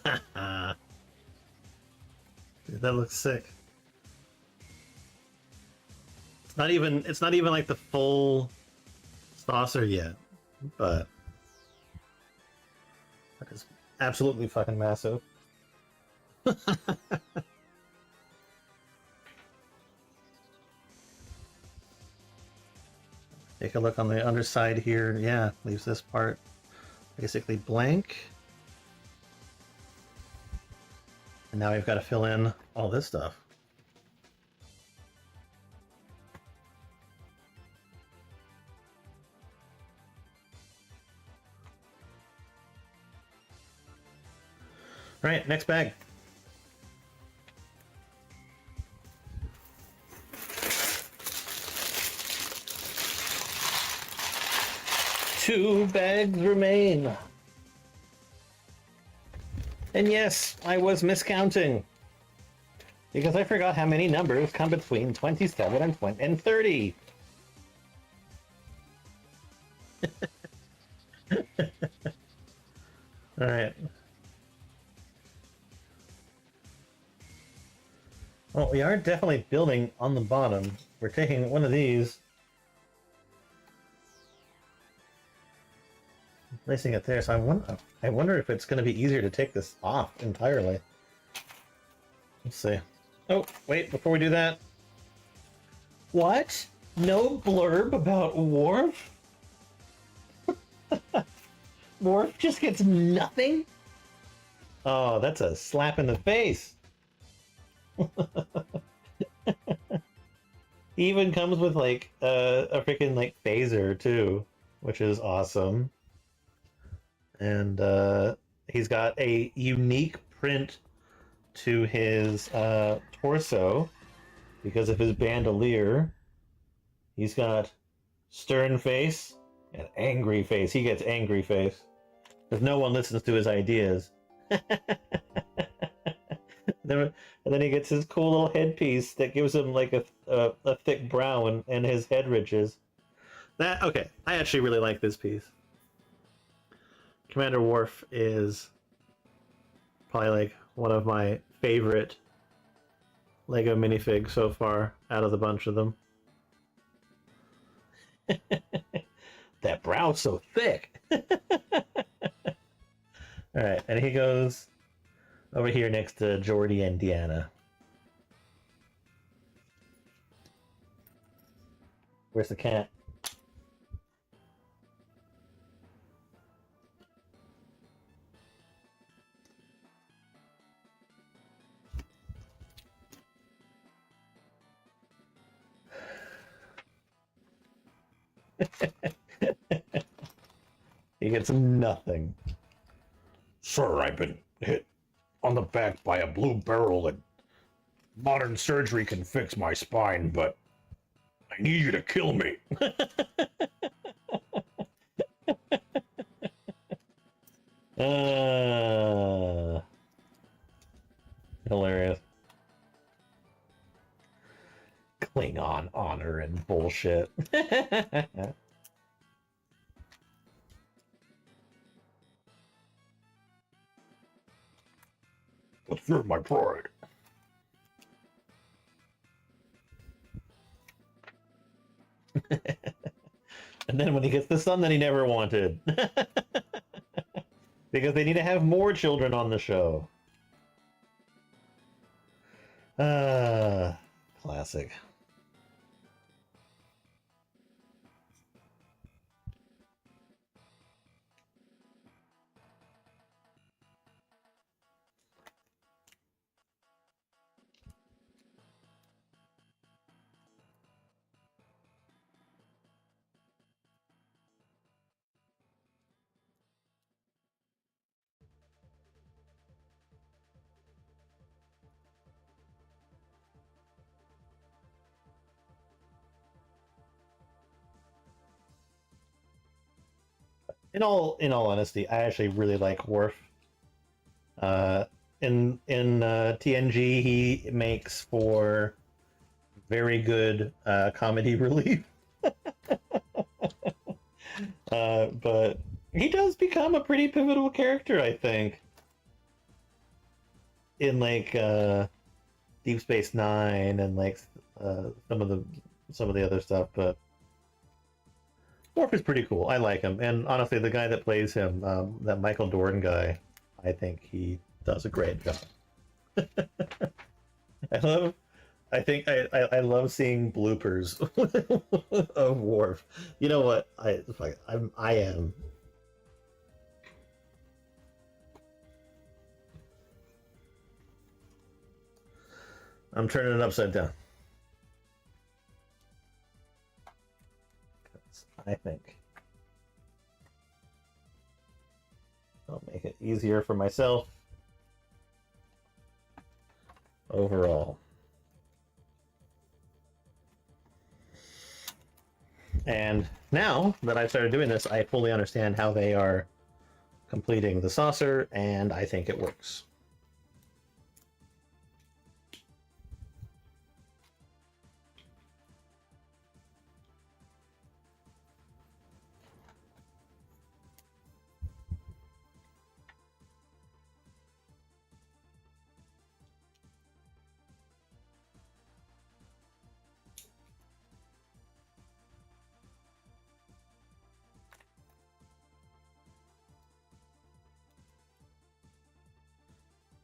that looks sick. It's not even like the full saucer yet, but that is absolutely fucking massive. Take a look on the underside here. Yeah, leaves this part basically blank. And now we've got to fill in all this stuff. All right, next bag. Two bags remain. And yes, I was miscounting. Because I forgot how many numbers come between 27 and 30. All right. Well, we are definitely building on the bottom. We're taking one of these, placing it there. So I wonder if it's going to be easier to take this off entirely. Let's see. Oh, wait, before we do that. What? No blurb about Worf? Worf just gets nothing? Oh, that's a slap in the face. He even comes with like a freaking like phaser too, which is awesome. And he's got a unique print to his torso because of his bandolier. He's got stern face and angry face. He gets angry face because no one listens to his ideas. And then he gets his cool little headpiece that gives him like a thick brow and his head ridges. Okay, I actually really like this piece. Commander Worf is probably like one of my favorite Lego minifigs so far out of the bunch of them. That brow's so thick. All right, and he goes over here next to Geordi and Deanna. Where's the cat? He gets nothing. Sir, I've been hit on the back by a blue barrel and modern surgery can fix my spine, but I need you to kill me. Hilarious. Klingon honor and bullshit. But you're my pride. And then when he gets the son that he never wanted. Because they need to have more children on the show. Classic. In all honesty, I actually really like Worf. In TNG, he makes for very good comedy relief. But he does become a pretty pivotal character, I think, in like Deep Space Nine and like some of the other stuff. But Worf is pretty cool. I like him, and honestly, the guy that plays him, that Michael Dorn guy, I think he does a great job. I love seeing bloopers of Worf. You know what? I am. I'm turning it upside down. I think I'll make it easier for myself overall. And now that I've started doing this, I fully understand how they are completing the saucer, and I think it works.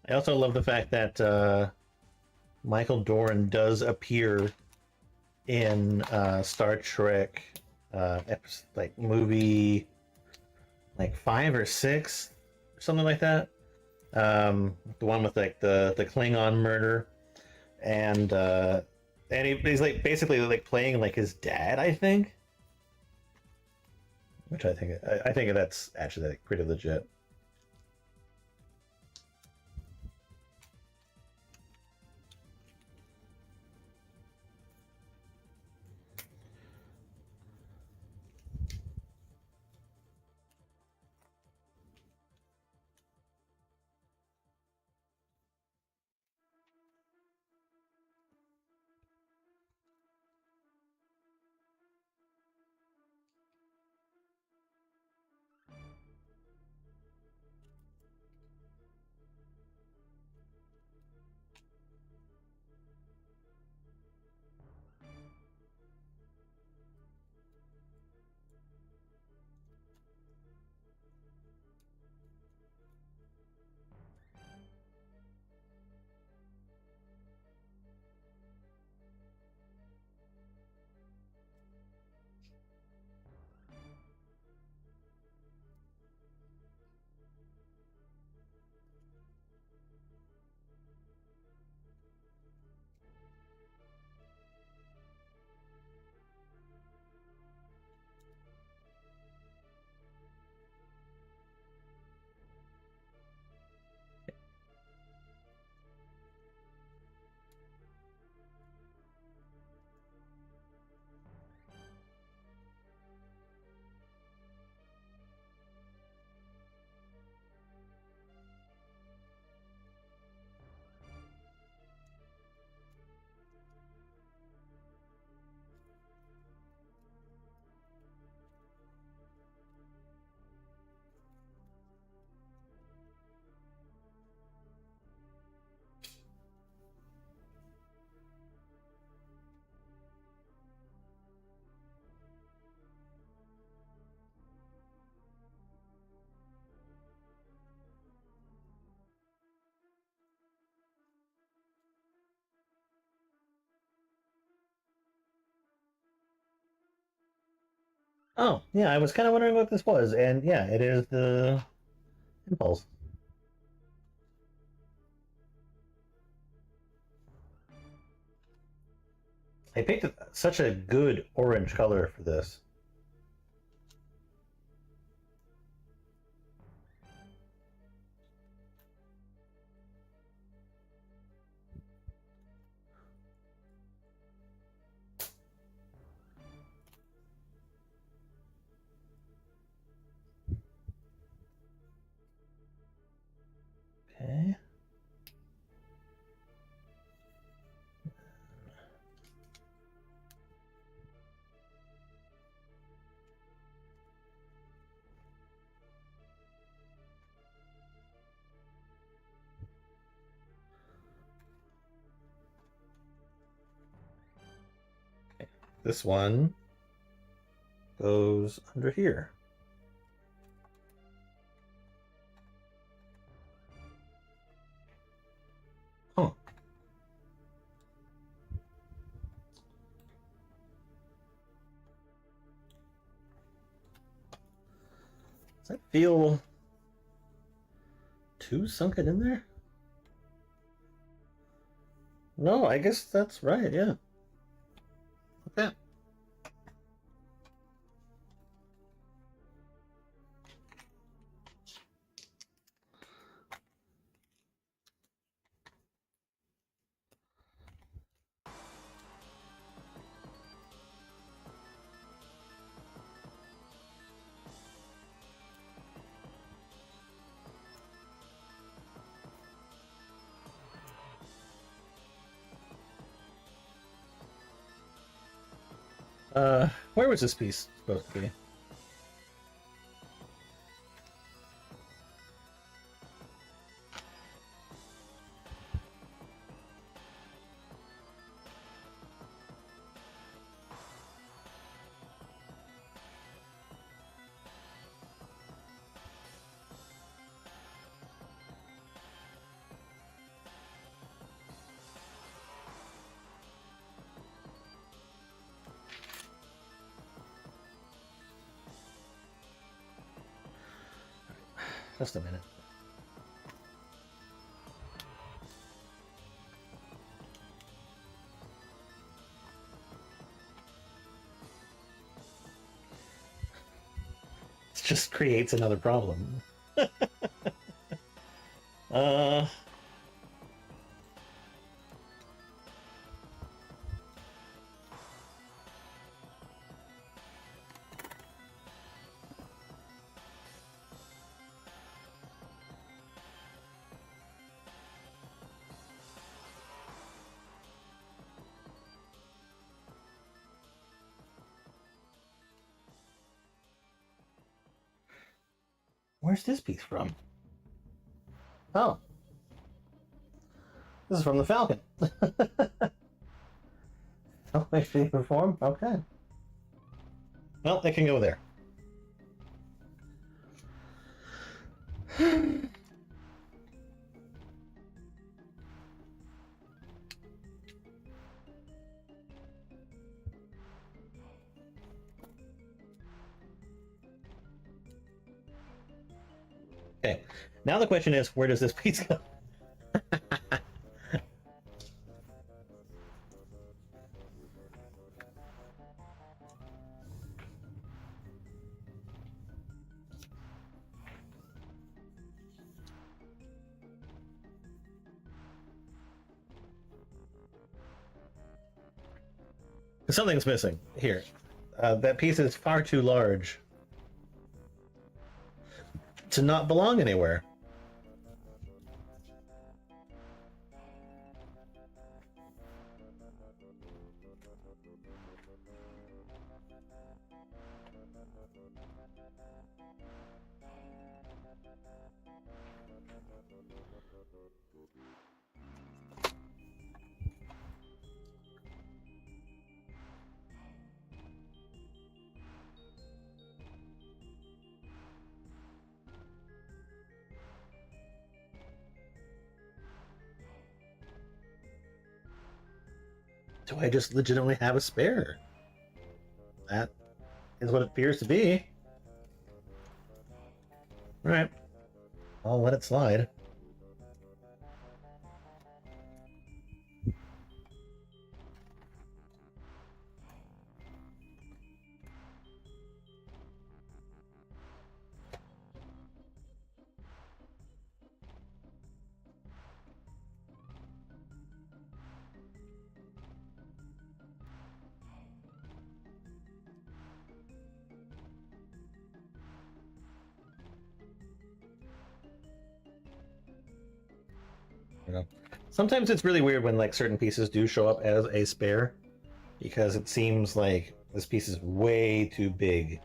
I also love the fact that Michael Dorn does appear in Star Trek, like movie like 5 or 6, or something like that. The one with like the Klingon murder, and he's like basically like playing like his dad, I think. Which I think that's actually like pretty legit. Oh, yeah, I was kind of wondering what this was, and yeah, it is the Impulse. They picked such a good orange color for this. Okay. This one goes under here. Huh. Does that feel too sunken in there? No, I guess that's right, yeah. Okay. Where was this piece supposed to be? Just a minute. It just creates another problem. uh... Where's this piece from? Oh. This is from the Falcon. Oh, actually perform? Okay. Well, they can go there. Okay, now the question is, where does this piece go? Something's missing here. That piece is far too large to not belong anywhere. Do I just legitimately have a spare? That is what it appears to be. Alright. I'll let it slide. You know, sometimes it's really weird when like certain pieces do show up as a spare, because it seems like this piece is way too big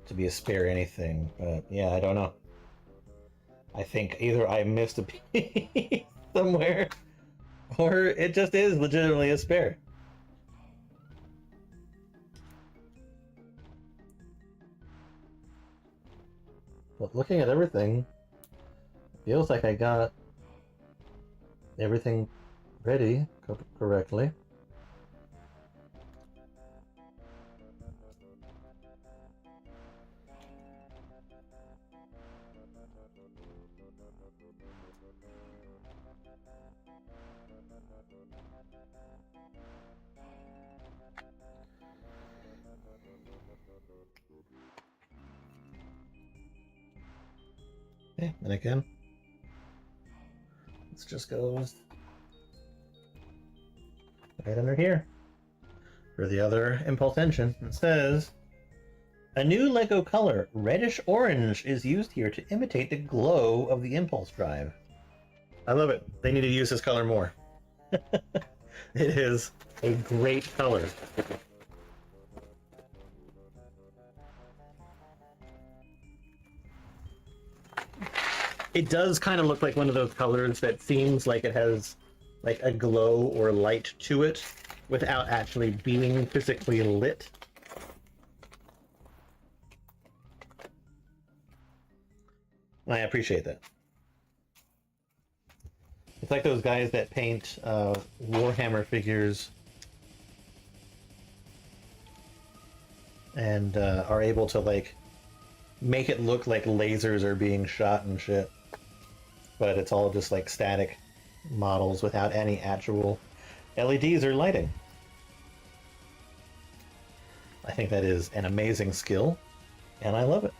to be a spare anything. But yeah, I don't know. I think either I missed a piece somewhere, or it just is legitimately a spare. But looking at everything, it feels like I got everything ready correctly. Okay, and again, let's just go right under here for the other impulse engine. It says, a new LEGO color, reddish orange, is used here to imitate the glow of the impulse drive. I love it. They need to use this color more. It is a great color. It does kind of look like one of those colors that seems like it has like a glow or light to it without actually being physically lit. I appreciate that. It's like those guys that paint Warhammer figures and are able to like make it look like lasers are being shot and shit. But it's all just like static models without any actual LEDs or lighting. I think that is an amazing skill, and I love it.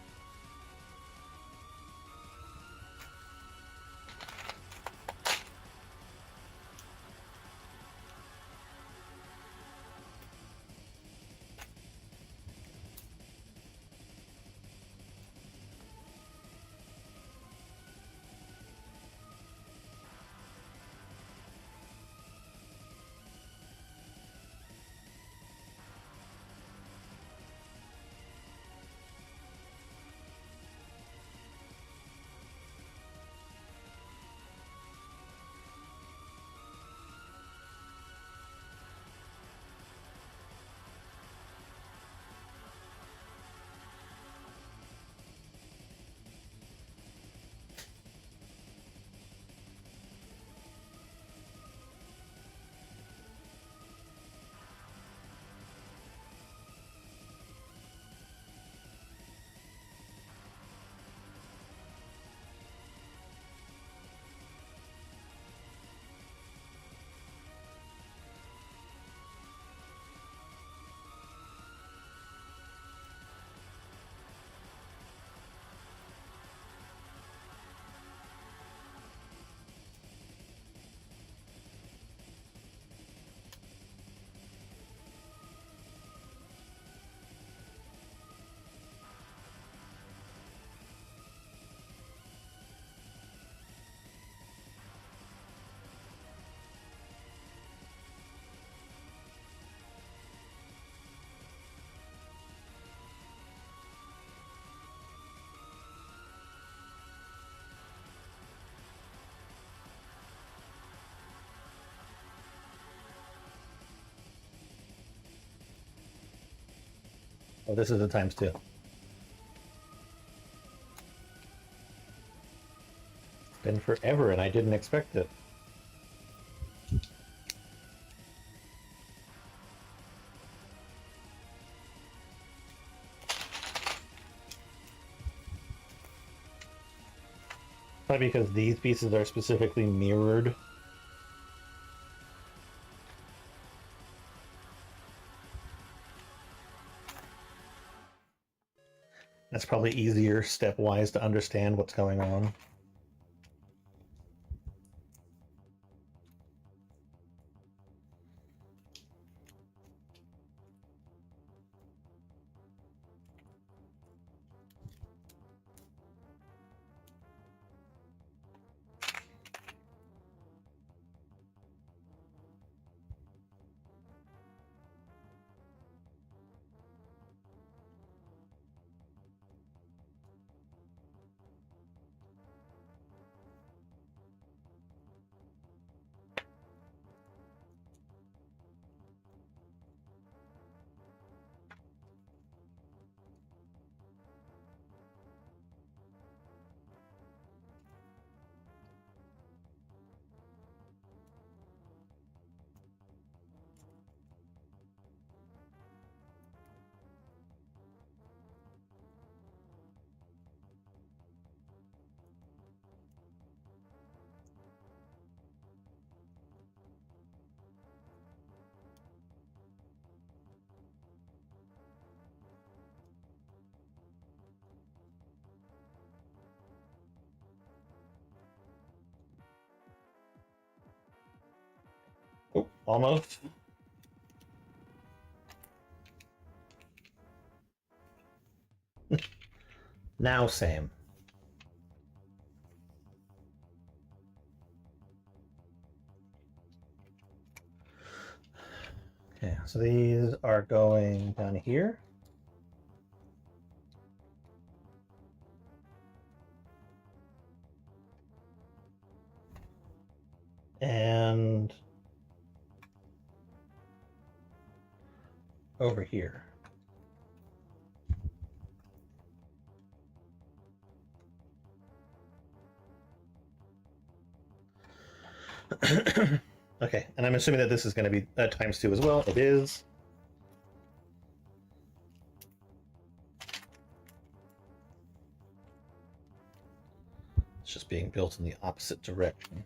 Oh, this is the times two. It's been forever and I didn't expect it. Probably because these pieces are specifically mirrored. That's probably easier stepwise to understand what's going on. Oh, almost. Now same. Okay, so these are going down here. And over here. Okay, and I'm assuming that this is going to be times 2 as well. It is. It's just being built in the opposite direction.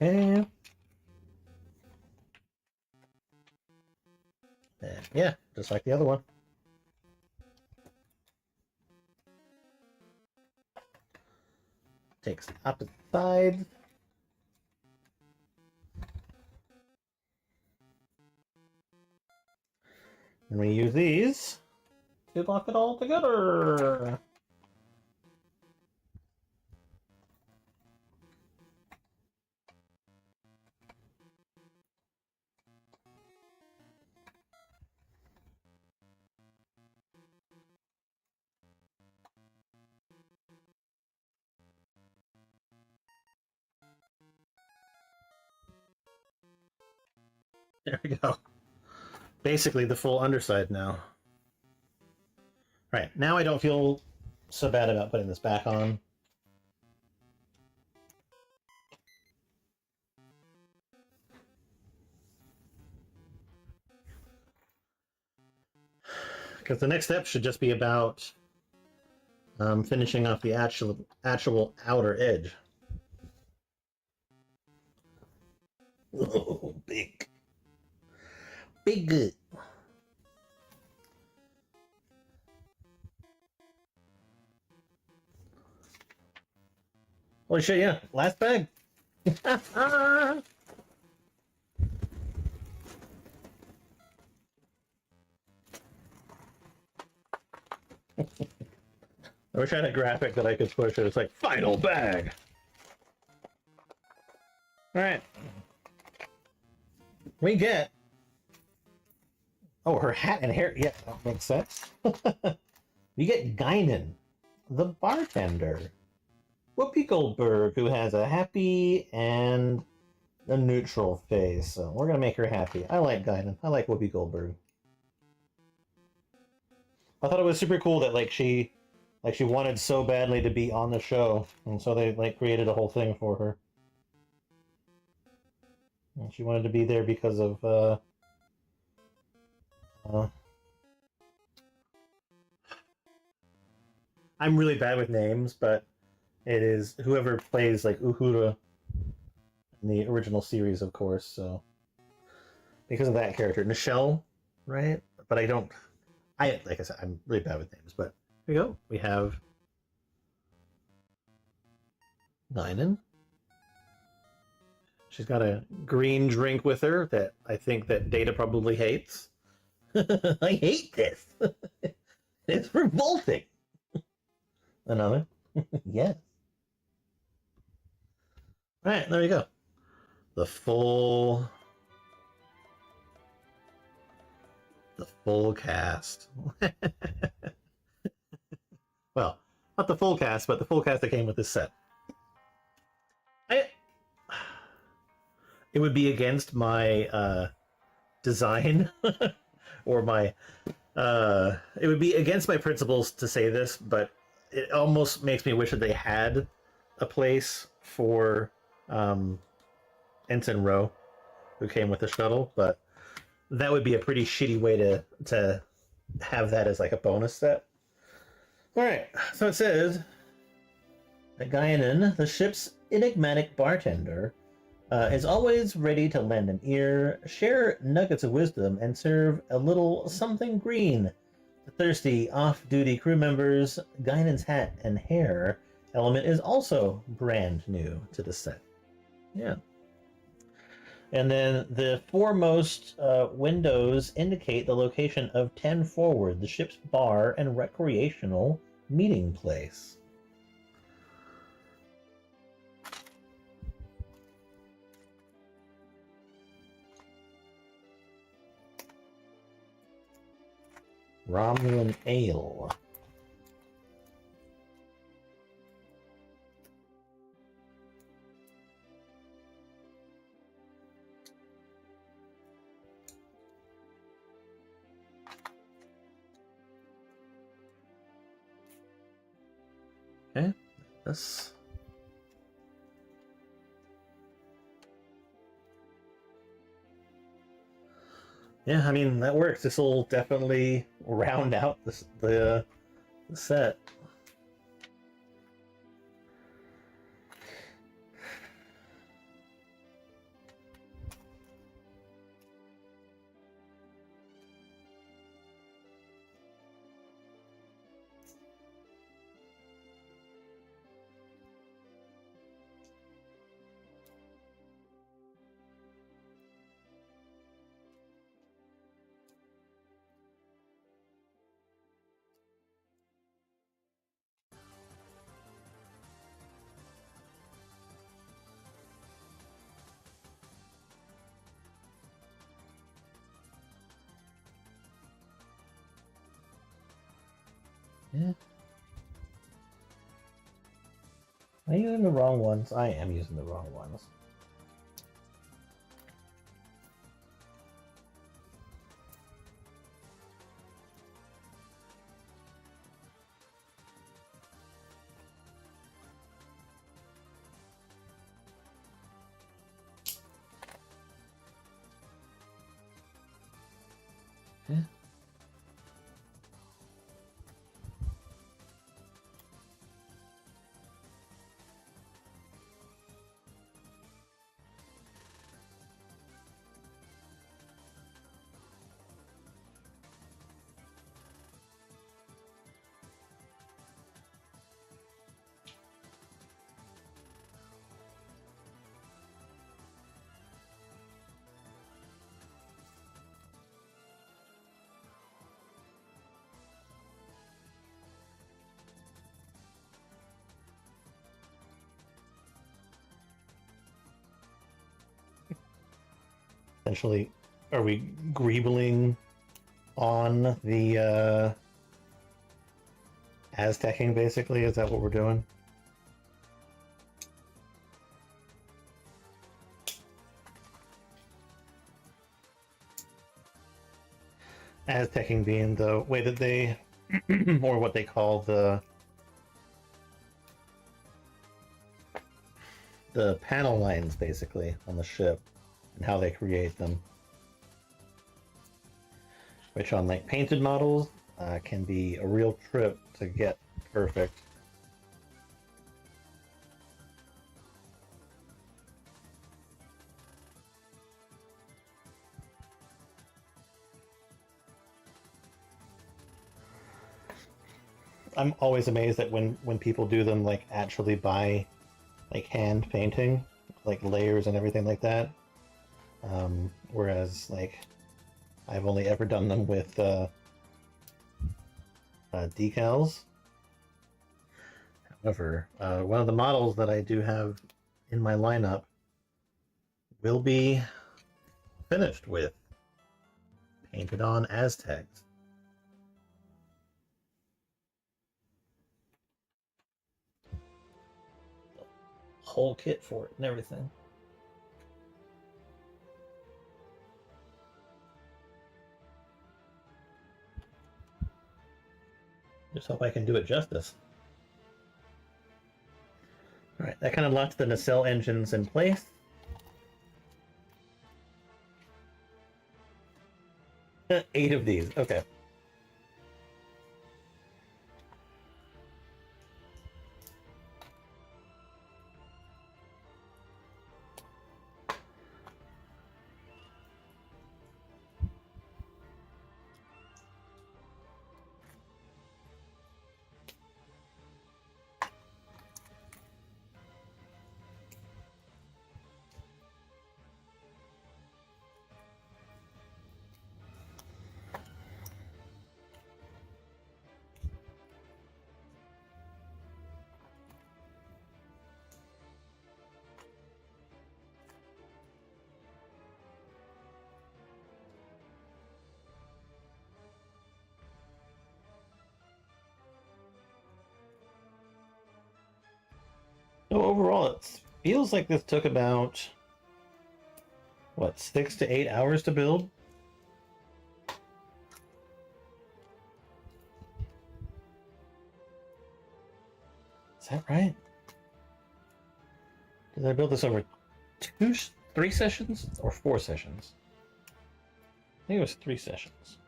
And yeah, just like the other one. Takes the opposite side. And we use these to lock it all together. There we go. Basically the full underside now. Right, now I don't feel so bad about putting this back on. Because the next step should just be about finishing off the actual outer edge. Oh, big. Big. Holy shit, yeah. Last bag. I wish I had a graphic that I could push it. It's like, final bag. Alright. We get... Oh, her hat and hair. Yeah, that makes sense. We get Guinan, the bartender. Whoopi Goldberg, who has a happy and a neutral face. So we're going to make her happy. I like Guinan. I like Whoopi Goldberg. I thought it was super cool that she wanted so badly to be on the show, and so they created a whole thing for her. And she wanted to be there because of I'm really bad with names, but it is whoever plays Uhura in the original series, of course. So because of that character, Nichelle, right? But like I said, I'm really bad with names. But here we go. We have Guinan. She's got a green drink with her that I think that Data probably hates. I hate this. It's revolting. Another. Yes. All right, there you go. The full cast. Well, not the full cast, but the full cast that came with this set. It would be against my design or my it would be against my principles to say this, but it almost makes me wish that they had a place for Ensign Ro, who came with the shuttle, but that would be a pretty shitty way to have that as like a bonus set. Alright, so it says that Guinan, the ship's enigmatic bartender, is always ready to lend an ear, share nuggets of wisdom, and serve a little something green to thirsty off-duty crew members. Guinan's hat and hair element is also brand new to the set. Yeah. And then the foremost windows indicate the location of 10 Forward, the ship's bar and recreational meeting place. Romulan Ale. Okay, this. Yeah, I mean that works. This will definitely round out the set. Yeah. Am I using the wrong ones? I am using the wrong ones. Yeah. Essentially, are we greebling on the Aztecing, basically? Is that what we're doing? Aztecing being the way that they, or what they call the panel lines, basically, on the ship, and how they create them. Which on like painted models can be a real trip to get perfect. I'm always amazed at when people do them like actually by like hand painting, like layers and everything like that. Whereas like I've only ever done them with decals. However, one of the models that I do have in my lineup will be finished with painted on Aztecs. Whole kit for it and everything. Just hope I can do it justice. Alright, that kind of locks the nacelle engines in place. Eight of these, okay. So overall, it feels like this took about, what, 6 to 8 hours to build? Is that right? Did I build this over 3 sessions or 4 sessions? I think it was 3 sessions.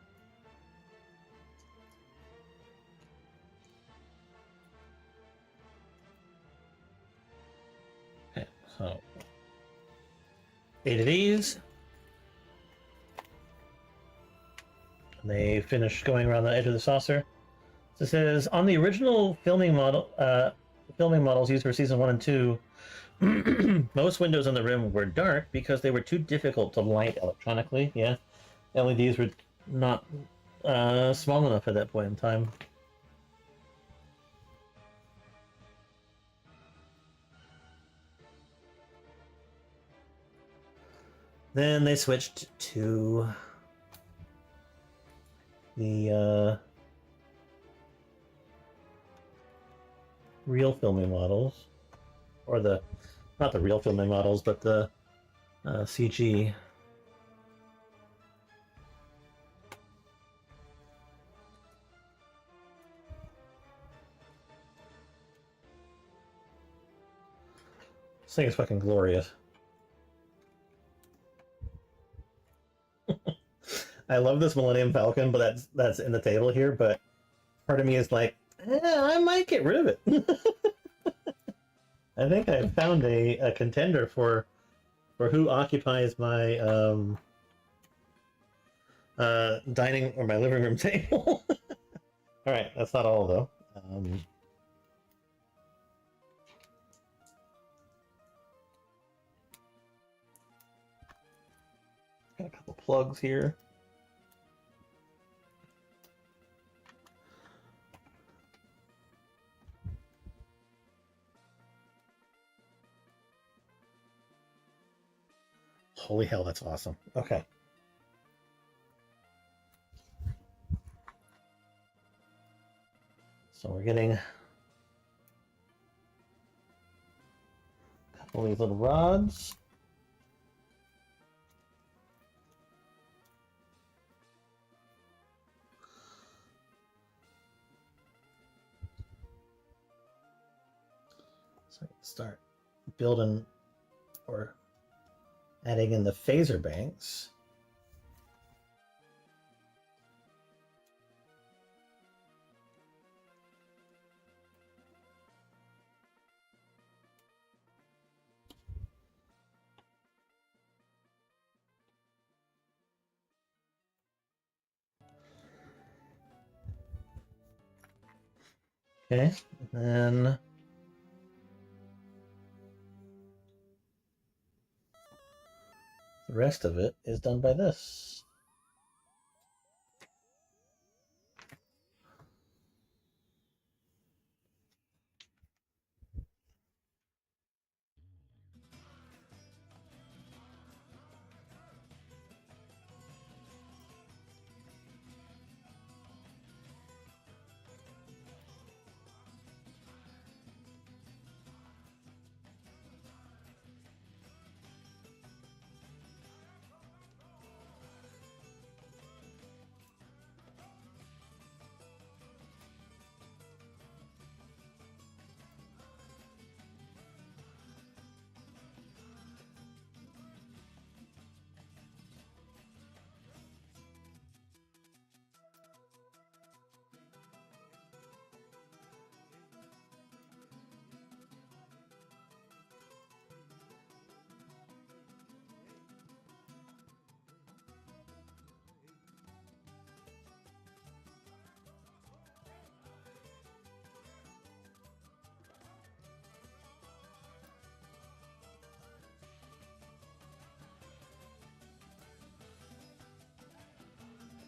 Okay, so 8 of these. They finish going around the edge of the saucer. So it says on the original filming models used for season 1 and 2, most windows on the rim were dark because they were too difficult to light electronically. Yeah, LEDs were not small enough at that point in time. Then they switched to the real filming models, or not the real filming models, but the CG. This thing is fucking glorious. I love this Millennium Falcon, but that's in the table here. But part of me is like, I might get rid of it. I think I found a contender for who occupies my dining or my living room table. All right, that's not all though. Got a couple plugs here. Holy hell, that's awesome. Okay. So we're getting a couple of these little rods. So start building or adding in the phaser banks. Okay, and then the rest of it is done by this.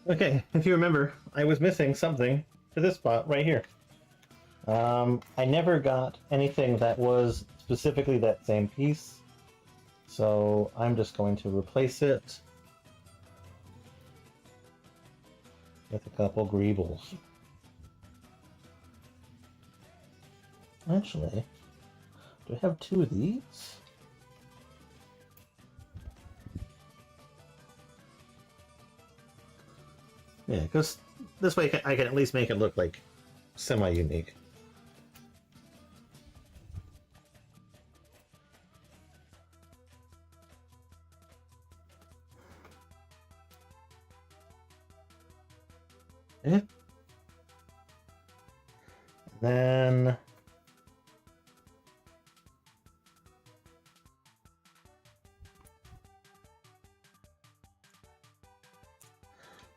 Okay, if you remember, I was missing something for this spot right here. I never got anything that was specifically that same piece, so I'm just going to replace it with a couple greebles. Actually, do I have two of these? Yeah, because this way I can at least make it look like semi-unique. Yeah. Then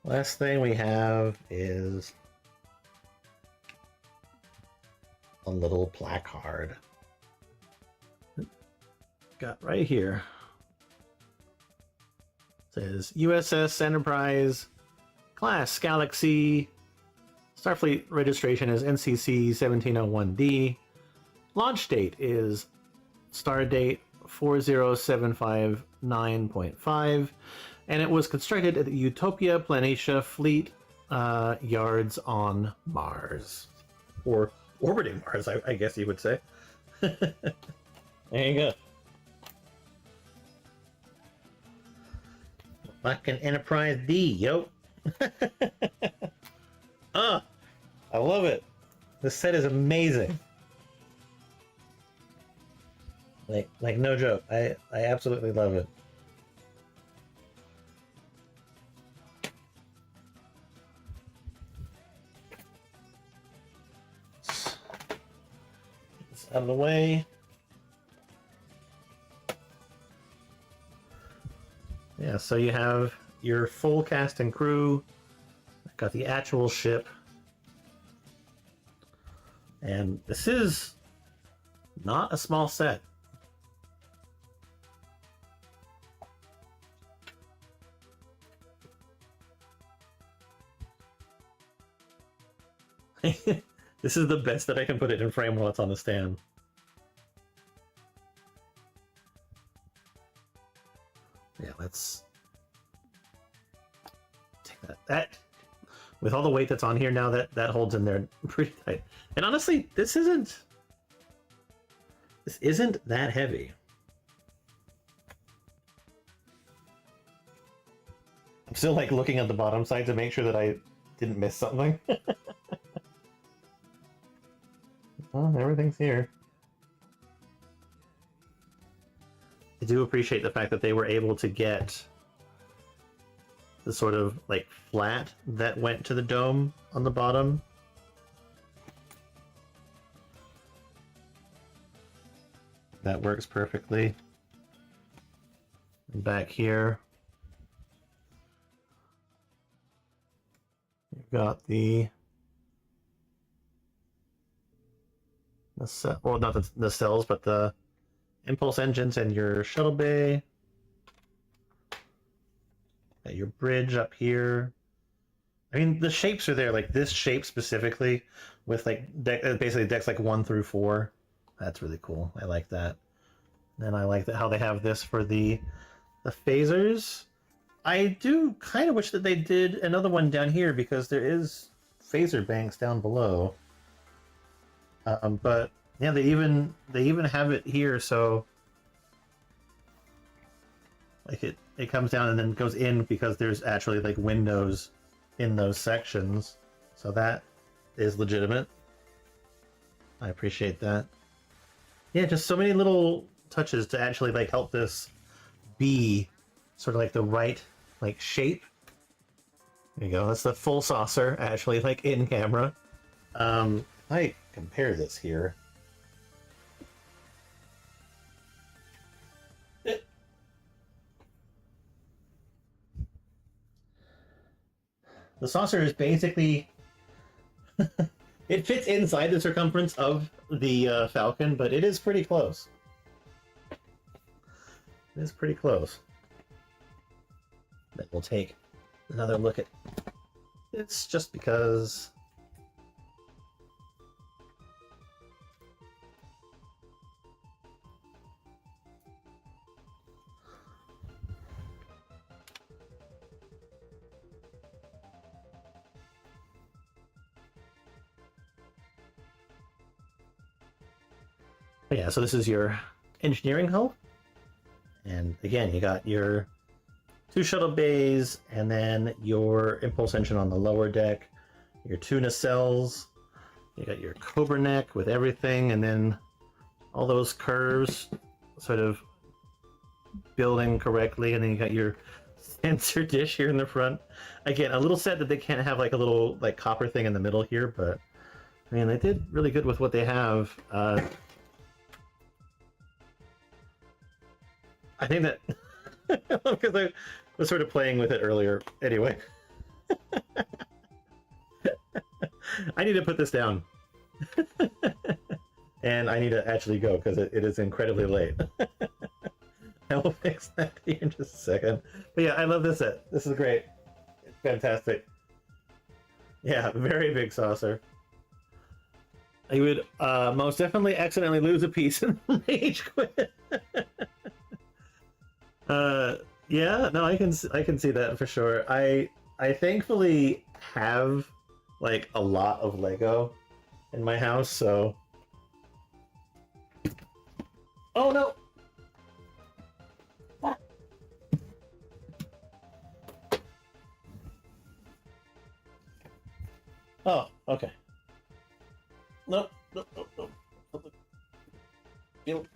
last thing we have is a little placard. Got right here. It says USS Enterprise, Class Galaxy, Starfleet registration is NCC 1701D, launch date is stardate 40759.5, and it was constructed at the Utopia Planitia Fleet yards on Mars. Or orbiting Mars, I guess you would say. There you go. Fucking Enterprise D, yo. I love it. This set is amazing. Like no joke. I absolutely love it. It's out of the way. Yeah, so you have your full cast and crew. Got the actual ship. And this is not a small set. This is the best that I can put it in frame while it's on the stand. Yeah, with all the weight that's on here now, that holds in there pretty tight. And honestly, this isn't that heavy. I'm still like looking at the bottom side to make sure that I didn't miss something. Well, everything's here. I do appreciate the fact that they were able to get the sort of like flat that went to the dome on the bottom. That works perfectly. And back here, you've got the well, not the nacelles, but the impulse engines and your shuttle bay. Got your bridge up here. I mean, the shapes are there. Like this shape specifically, with like basically decks like 1 through 4. That's really cool. I like that. And I like that how they have this for the phasers. I do kind of wish that they did another one down here because there is phaser banks down below. But yeah, they even have it here, so like it comes down and then goes in because there's actually like windows in those sections. So that is legitimate. I appreciate that. Yeah, just so many little touches to actually like help this be sort of like the right like shape. There you go. That's the full saucer actually like in camera. I compare this here. The saucer is basically it fits inside the circumference of the Falcon, but it is pretty close. It is pretty close. Then we'll take another look at this just because. Yeah, so this is your engineering hull. And again, you got your 2 shuttle bays, and then your impulse engine on the lower deck, your 2 nacelles, you got your Cobra neck with everything, and then all those curves sort of building correctly, and then you got your sensor dish here in the front. Again, a little sad that they can't have like a little like copper thing in the middle here, but I mean, they did really good with what they have. I think that because I was sort of playing with it earlier. Anyway, I need to put this down, and I need to actually go because it is incredibly late. I will fix that here in just a second. But yeah, I love this set. This is great. It's fantastic. Yeah, very big saucer. I would most definitely accidentally lose a piece in the rage quit. Yeah, no, I can see that for sure. I thankfully have like a lot of Lego in my house, so. Oh no. Ah. Oh, okay. Nope, nope, nope, nope.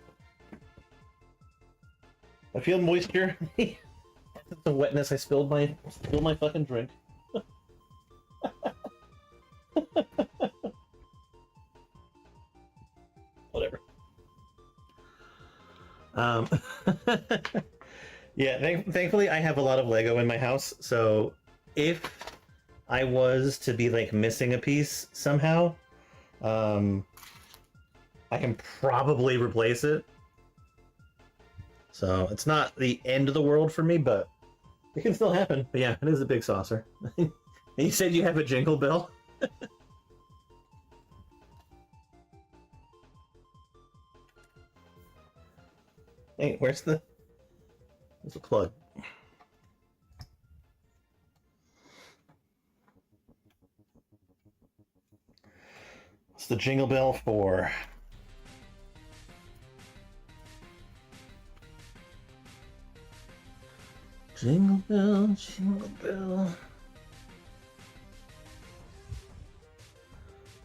I feel moisture. The wetness. I spilled my fucking drink. Whatever. Yeah. Thankfully, I have a lot of Lego in my house. So if I was to be like missing a piece somehow, I can probably replace it. So it's not the end of the world for me, but it can still happen. But yeah, it is a big saucer. And you said you have a jingle bell? Hey, where's the plug? What's the jingle bell for? Jingle bell, jingle bell.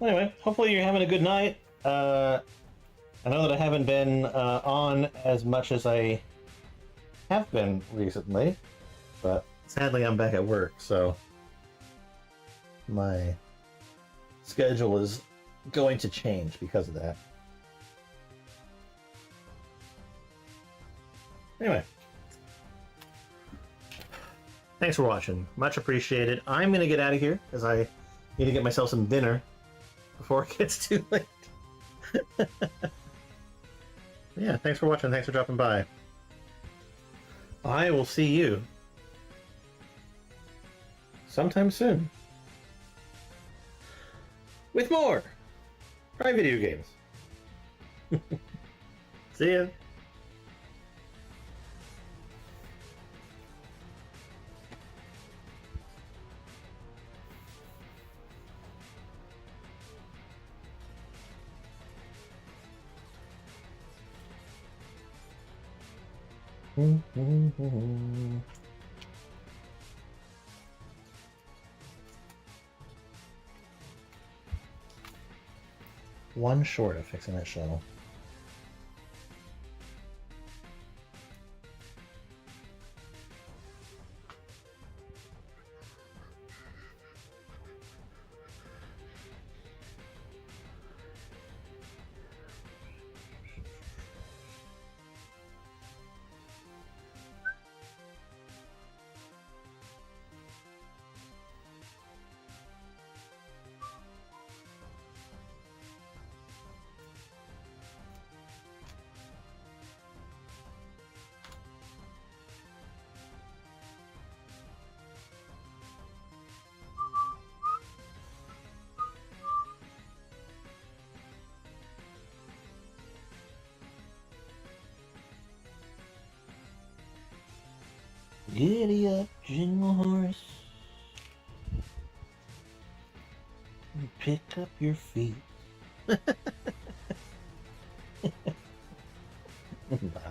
Anyway, hopefully you're having a good night. I know that I haven't been on as much as I have been recently, but sadly I'm back at work, so my schedule is going to change because of that. Anyway, thanks for watching. Much appreciated. I'm going to get out of here because I need to get myself some dinner before it gets too late. Yeah, thanks for watching. Thanks for dropping by. I will see you sometime soon with more Prime Video Games. See ya. One short of fixing that shuttle. Giddy up, jingle horse. Pick up your feet. Bye.